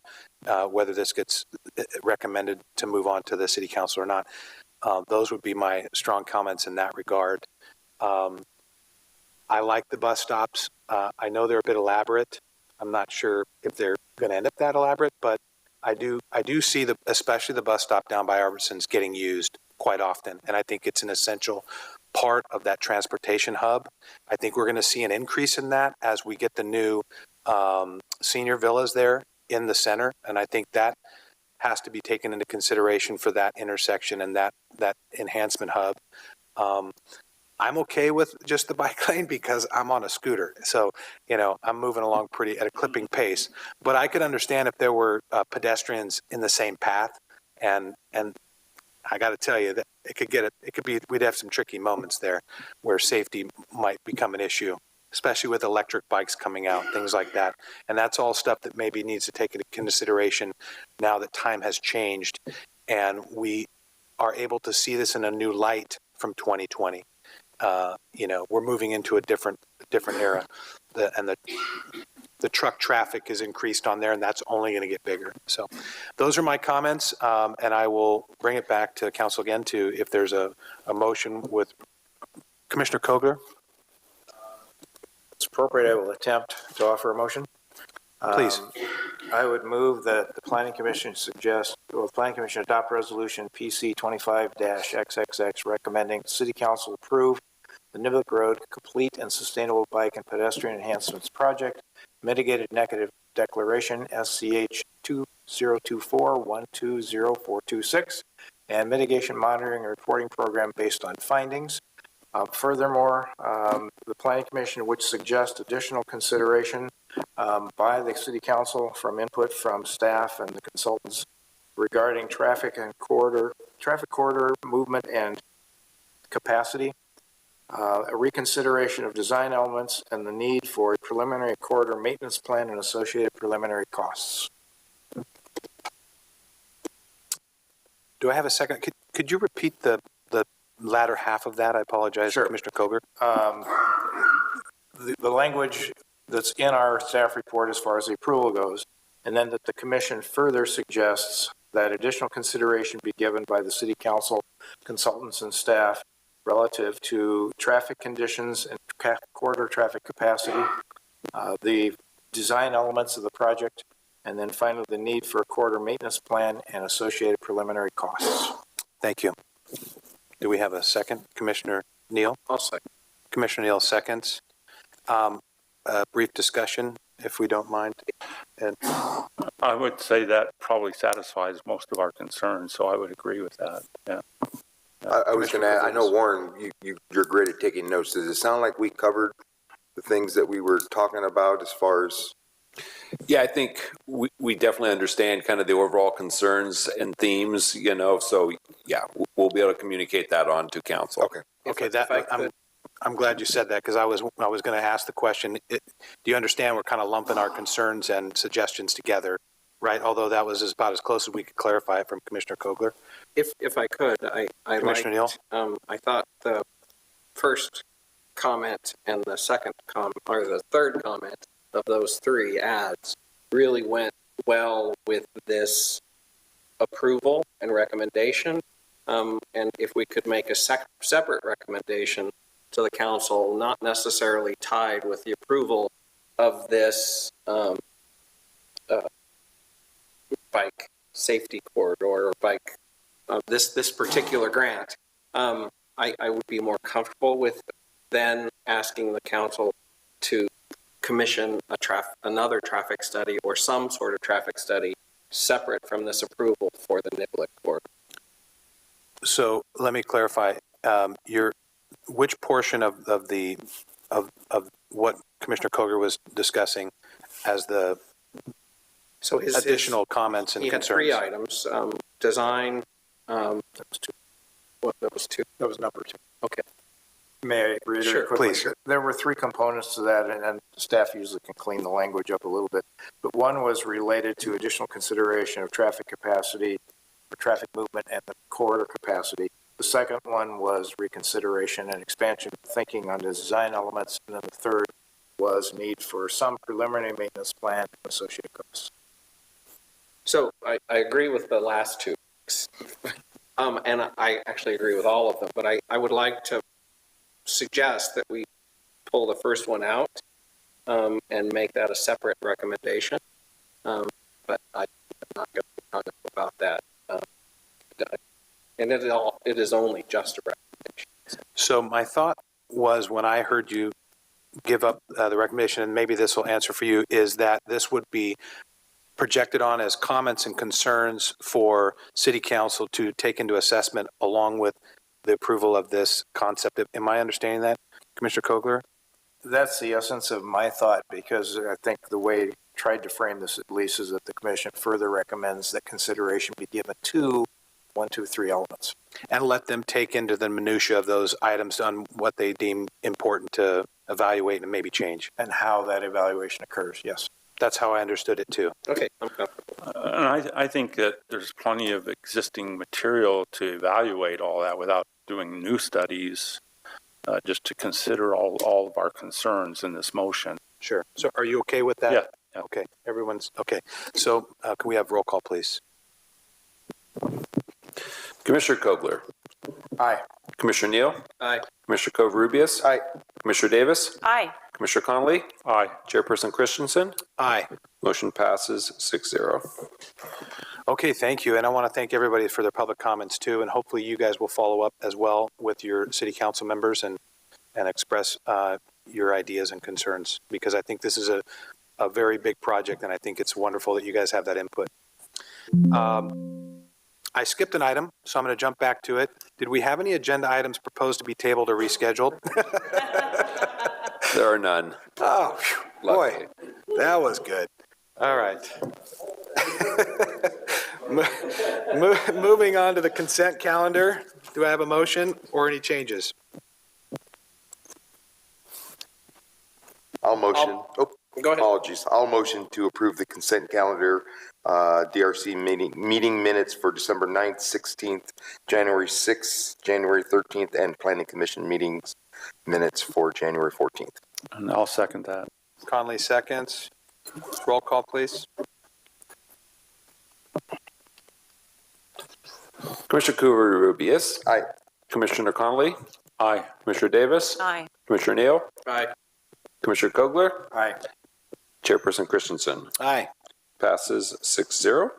whether this gets recommended to move on to the city council or not. Those would be my strong comments in that regard. I like the bus stops. I know they're a bit elaborate. I'm not sure if they're going to end up that elaborate, but I do see especially the bus stop down by Albertsons getting used quite often. And I think it's an essential part of that transportation hub. I think we're going to see an increase in that as we get the new senior villas there in the center. And I think that has to be taken into consideration for that intersection and that enhancement hub. I'm okay with just the bike lane because I'm on a scooter. So, I'm moving along at a clipping pace. But I could understand if there were pedestrians in the same path. And I got to tell you that we'd have some tricky moments there where safety might become an issue. especially with electric bikes coming out, things like that. And that's all stuff that maybe needs to take into consideration now that time has changed and we are able to see this in a new light from 2020. We're moving into a different era, and the truck traffic is increased on there, and that's only going to get bigger. So those are my comments, and I will bring it back to council again to if there's a motion with Commissioner Kogler. It's appropriate, I will attempt to offer a motion. Please. I would move that the Planning Commission the Planning Commission adopt resolution PC 25-XXX recommending the City Council approve the Niblick Road Complete and Sustainable Bike and Pedestrian Enhancements Project, Mitigated Negative Declaration SCH 2024-120426, and Mitigation Monitoring and Reporting Program based on findings. Furthermore, the Planning Commission would suggest additional consideration by the City Council from input from staff and the consultants regarding traffic corridor movement and capacity, a reconsideration of design elements, and the need for a preliminary corridor maintenance plan and associated preliminary costs. Do I have a second? Could you repeat the latter half of that? I apologize, sure. Commissioner Kogler. The language that's in our staff report as far as the approval goes, and then that the commission further suggests that additional consideration be given by the City Council, consultants, and staff relative to traffic conditions and corridor traffic capacity, the design elements of the project, and then finally the need for a corridor maintenance plan and associated preliminary costs. Thank you. Do we have a second? Commissioner Neal? I'll second. Commissioner Neal seconds. A brief discussion, if we don't mind. And I would say that probably satisfies most of our concerns, so I would agree with that. Yeah. I was going to add, I know, Warren, you're great at taking notes. Does it sound like we covered the things that we were talking about as far as? Yeah, I think we definitely understand kind of the overall concerns and themes, so yeah, we'll be able to communicate that on to council. Okay, I'm glad you said that because I was going to ask the question, do you understand we're kind of lumping our concerns and suggestions together, right? Although that was about as close as we could clarify it from Commissioner Kogler. If I could, Commissioner Neal? I thought the first comment and the second comment, or the third comment of those three adds really went well with this approval and recommendation. And if we could make a separate recommendation to the council, not necessarily tied with the approval of this bike safety corridor or bike this particular grant, I would be more comfortable with then asking the council to commission another traffic study or some sort of traffic study separate from this approval for the Niblick corridor. So let me clarify. Which portion of what Commissioner Kogler was discussing as the additional comments and concerns? Three items: design. That was two. That was two. That was number two. Okay. May I reiterate Sure, quickly? please. There were three components to that, and staff usually can clean the language up a little bit. But one was related to additional consideration of traffic capacity, or traffic movement, and the corridor capacity. The second one was reconsideration and expansion thinking on design elements, and then the third was need for some preliminary maintenance plan and associated costs. So I agree with the last two, and I actually agree with all of them. But I would like to suggest that we pull the first one out and make that a separate recommendation. But I'm not going to talk about that. And it is only just a recommendation. So my thought was when I heard you give up the recommendation, and maybe this will answer for you, is that this would be projected on as comments and concerns for City Council to take into assessment along with the approval of this concept. Am I understanding that, Commissioner Kogler? That's the essence of my thought, because I think the way I tried to frame this at least is that the commission further recommends that consideration be given to 1, 2, 3 elements. And let them take into the minutia of those items on what they deem important to evaluate and maybe change. And how that evaluation occurs, yes. That's how I understood it too. Okay, I'm comfortable. And I think that there's plenty of existing material to evaluate all that without doing new studies, just to consider all of our concerns in this motion. Sure. So are you okay with that? Yeah. Yeah. Okay, everyone's, okay. So can we have roll call, please? Commissioner Kogler. Aye. Commissioner Neal. Aye. Commissioner Covarrubias. Aye. Commissioner Davis. Aye. Commissioner Connolly. Aye. Chairperson Christensen. Aye. Motion passes 6-0. Okay, thank you. And I want to thank everybody for their public comments too. And hopefully you guys will follow up as well with your city council members and express your ideas and concerns, because I think this is a very big project, and I think it's wonderful that you guys have that input. I skipped an item, so I'm going to jump back to it. Did we have any agenda items proposed to be tabled or rescheduled? There are none. Oh, boy, that was good. All right. Moving on to the consent calendar. Do I have a motion or any changes? I'll motion. Go ahead. Apologies. I'll motion to approve the consent calendar, DRC meeting minutes for December 9th, 16th, January 6th, January 13th, and Planning Commission meetings minutes for January 14th. And I'll second that. Conley seconds. Roll call, please. Commissioner Covarrubias. Aye. Commissioner Connolly. Aye. Commissioner Davis. Aye. Commissioner Neal. Aye. Commissioner Kogler. Aye. Chairperson Christensen. Aye. Passes 6-0.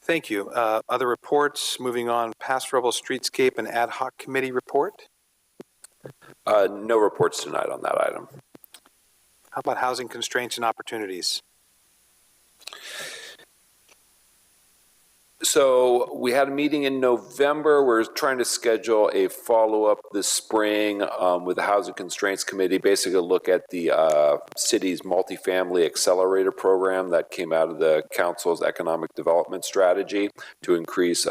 Thank you. Other reports, moving on, Paso Robles Streetscape and Ad Hoc Committee report. No reports tonight on that item. How about housing constraints and opportunities? So we had a meeting in November. We're trying to schedule a follow-up this spring with the Housing Constraints Committee, basically look at the city's multifamily accelerator program that came out of the council's economic development strategy to increase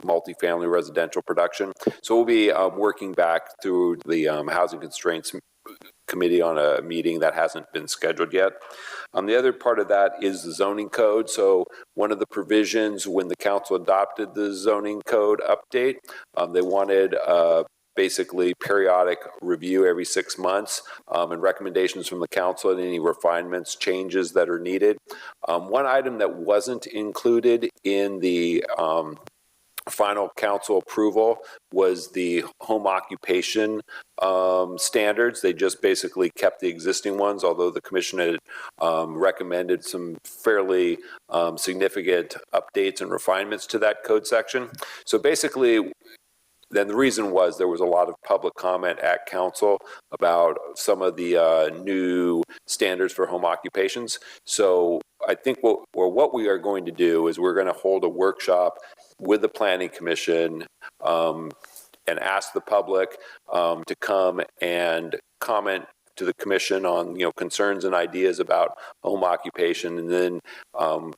multifamily residential production. So we'll be working back through the Housing Constraints Committee on a meeting that hasn't been scheduled yet. The other part of that is the zoning code. So one of the provisions when the council adopted the zoning code update, they wanted basically periodic review every 6 months and recommendations from the council and any refinements, changes that are needed. One item that wasn't included in the final council approval was the home occupation standards. They just basically kept the existing ones, although the commission had recommended some fairly significant updates and refinements to that code section. So basically, then the reason was there was a lot of public comment at council about some of the new standards for home occupations. So I think what we are going to do is we're going to hold a workshop with the Planning Commission and ask the public to come and comment to the commission on concerns and ideas about home occupation, and then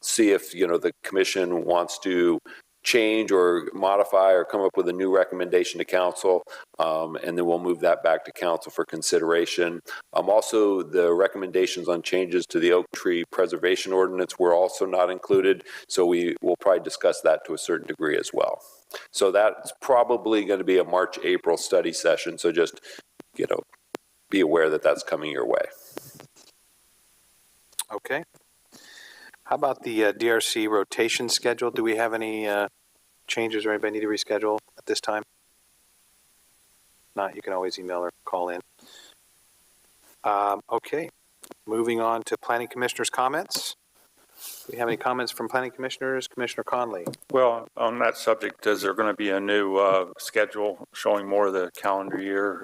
see if the commission wants to change or modify or come up with a new recommendation to council, and then we'll move that back to council for consideration. Also, the recommendations on changes to the oak tree preservation ordinance were also not included, so we will probably discuss that to a certain degree as well. So that's probably going to be a March-April study session, so just be aware that that's coming your way. Okay. How about the DRC rotation schedule? Do we have any changes or anybody need to reschedule at this time? If not, you can always email or call in. Okay. Moving on to planning commissioners' comments. Do we have any comments from planning commissioners? Commissioner Conley. Well, on that subject, is there going to be a new schedule showing more of the calendar year?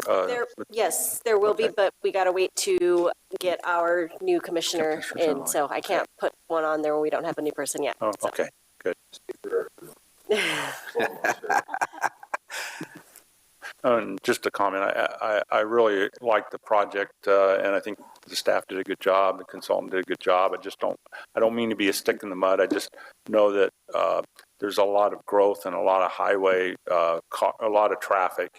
Yes, there will be, but we got to wait to get our new commissioner in. So I can't put one on there when we don't have a new person yet. Oh, okay, good. And just a comment, I really like the project, and I think the staff did a good job, the consultant did a good job. I don't mean to be a stick in the mud. I just know that there's a lot of growth and a lot of highway, a lot of traffic,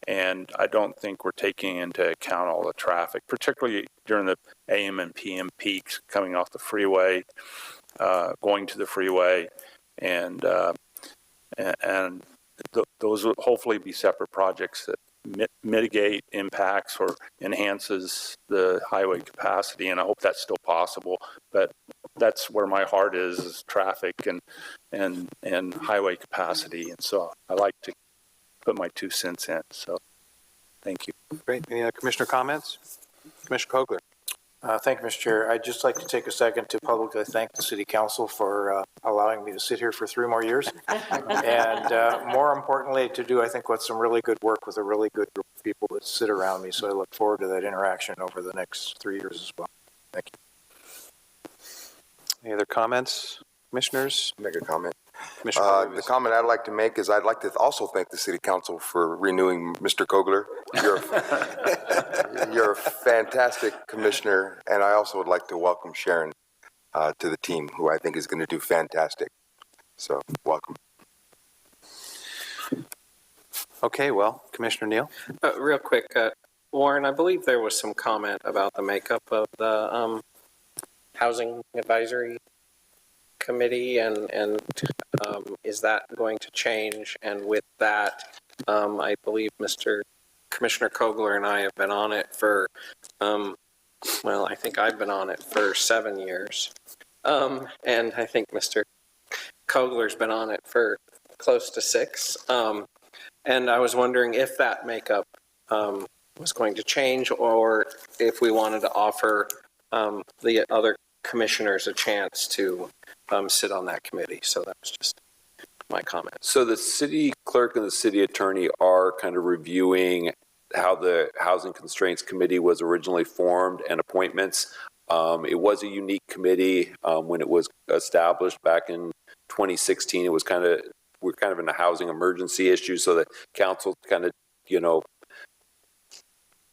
And I don't think we're taking into account all the traffic, particularly during the AM and PM peaks coming off the freeway, going to the freeway, and those will hopefully be separate projects that mitigate impacts or enhances the highway capacity. And I hope that's still possible. But that's where my heart is traffic and highway capacity. And so I like to put my 2 cents in. So thank you. Great. Any other commissioner comments? Commissioner Kogler. Thank you, Mr. Chair. I'd just like to take a second to publicly thank the City Council for allowing me to sit here for 3 more years. And more importantly, to do, I think, what's some really good work with a really good group of people that sit around me. So I look forward to that interaction over the next 3 years as well. Thank you. Any other comments, commissioners? Make a comment. Commissioner the comment I'd like to make is I'd like to also thank the City Council for renewing Mr. Kogler. You're a fantastic commissioner, and I also would like to welcome Sharon to the team, who I think is going to do fantastic. So, welcome. Okay, well, Commissioner Neal. Real quick, Warren, I believe there was some comment about the makeup of the Housing Advisory Committee, and is that going to change? And with that, I believe Commissioner Kogler and I have been on it for, well, I think I've been on it for 7 years. And I think Mr. Kogler's been on it for close to 6. And I was wondering if that makeup was going to change, or if we wanted to offer the other commissioners a chance to sit on that committee. So that was just my comment. So the city clerk and the city attorney are kind of reviewing how the Housing Constraints Committee was originally formed and appointments. It was a unique committee when it was established back in 2016. It was we're kind of in a housing emergency issue, so the council kind of,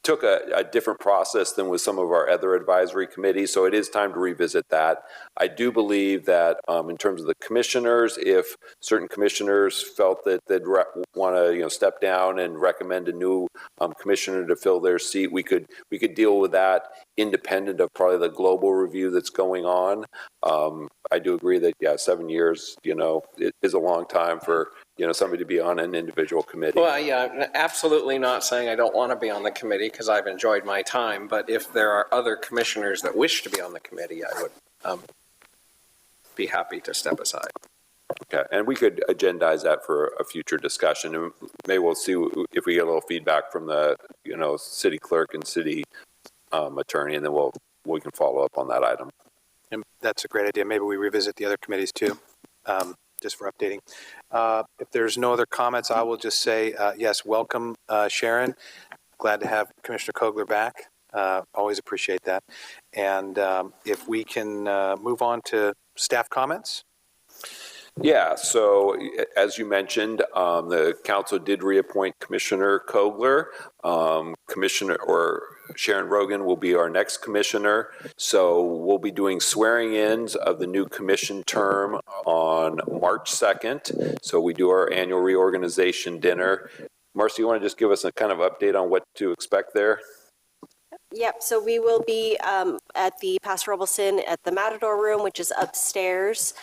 took a different process than with some of our other advisory committees, so it is time to revisit that. I do believe that in terms of the commissioners, if certain commissioners felt that they'd want to step down and recommend a new commissioner to fill their seat, we could deal with that independent of probably the global review that's going on. I do agree that 7 years it is a long time for somebody to be on an individual committee. Well, yeah, absolutely not saying I don't want to be on the committee, because I've enjoyed my time. But if there are other commissioners that wish to be on the committee, I would be happy to step aside. Okay, and we could agendize that for a future discussion, and maybe we'll see if we get a little feedback from the city clerk and city attorney, and then we can follow up on that item. And that's a great idea. Maybe we revisit the other committees too. Just for updating. If there's no other comments, I will just say, yes, welcome, Sharon. Glad to have Commissioner Kogler back. Always appreciate that. And if we can move on to staff comments. Yeah, so as you mentioned, the council did reappoint Commissioner Kogler. Sharon Rogan will be our next commissioner. So we'll be doing swearing-ins of the new commission term on March 2nd. So we do our annual reorganization dinner. Marcy, you want to just give us a kind of update on what to expect there? Yep, so we will be at the Paso Robles at the Matador Room, which is upstairs.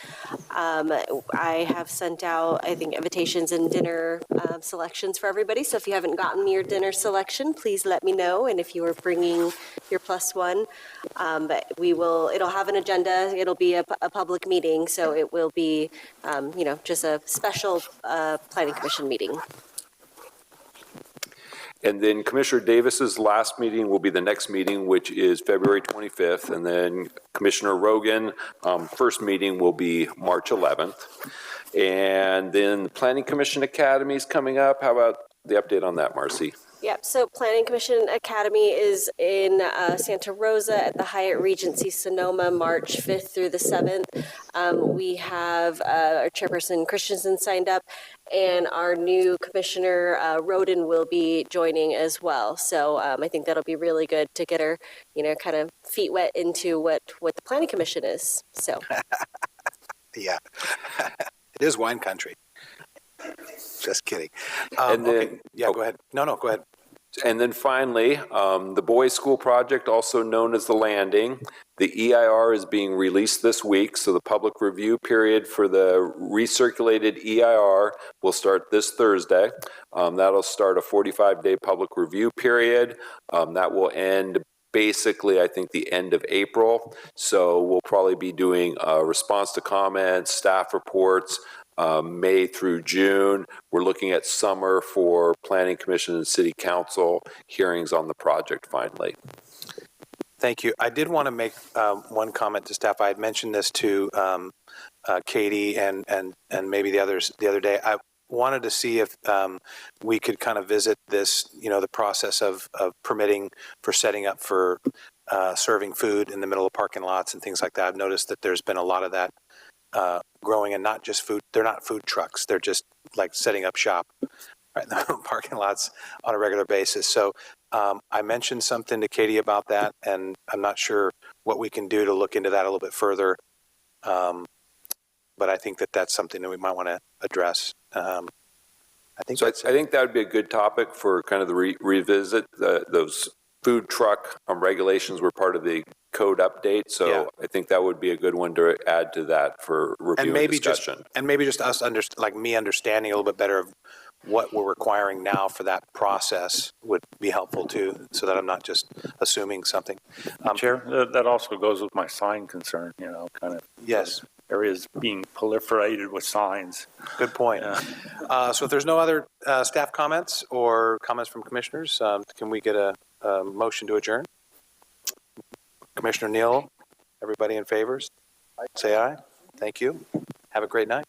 I have sent out, I think, invitations and dinner selections for everybody. So if you haven't gotten your dinner selection, please let me know. And if you are bringing your +1, but it'll have an agenda. It'll be a public meeting, so it will be, just a special planning commission meeting. And then Commissioner Davis's last meeting will be the next meeting, which is February 25th. And then Commissioner Rogan, first meeting will be March 11th. And then the Planning Commission Academy is coming up. How about the update on that, Marcy? Yep, so Planning Commission Academy is in Santa Rosa at the Hyatt Regency Sonoma, March 5th through the 7th. We have our chairperson Christensen signed up, and our new commissioner Roden will be joining as well. So I think that'll be really good to get her, kind of feet wet into what the Planning Commission is. So. Yeah, it is wine country. Just kidding. And then- Okay, yeah, go ahead. No, go ahead. And then finally, the boys' school project, also known as the Landing, the EIR is being released this week, so the public review period for the recirculated EIR will start this Thursday. That'll start a 45-day public review period. That will end basically, I think, the end of April. So we'll probably be doing a response to comments, staff reports, May through June. We're looking at summer for Planning Commission and City Council hearings on the project finally. Thank you. I did want to make one comment to staff. I had mentioned this to Katie and maybe the others the other day. I wanted to see if we could kind of visit this, the process of permitting for setting up for serving food in the middle of parking lots and things like that. I've noticed that there's been a lot of that growing, and not just food. They're not food trucks. They're just like setting up shop right in the parking lots on a regular basis. So I mentioned something to Katie about that, and I'm not sure what we can do to look into that a little bit further. But I think that that's something that we might want to address. I think that would be a good topic for kind of the revisit. Those food truck regulations were part of the code update, so I think that would be a good one to add to that for review and discussion. Maybe just us me understanding a little bit better of what we're requiring now for that process would be helpful too, so that I'm not just assuming something. Chair, that also goes with my sign concern, kind of. Yes. Areas being proliferated with signs. Good point. So if there's no other staff comments or comments from commissioners, can we get a motion to adjourn? Commissioner Neal, everybody in favor, say aye. Thank you. Have a great night.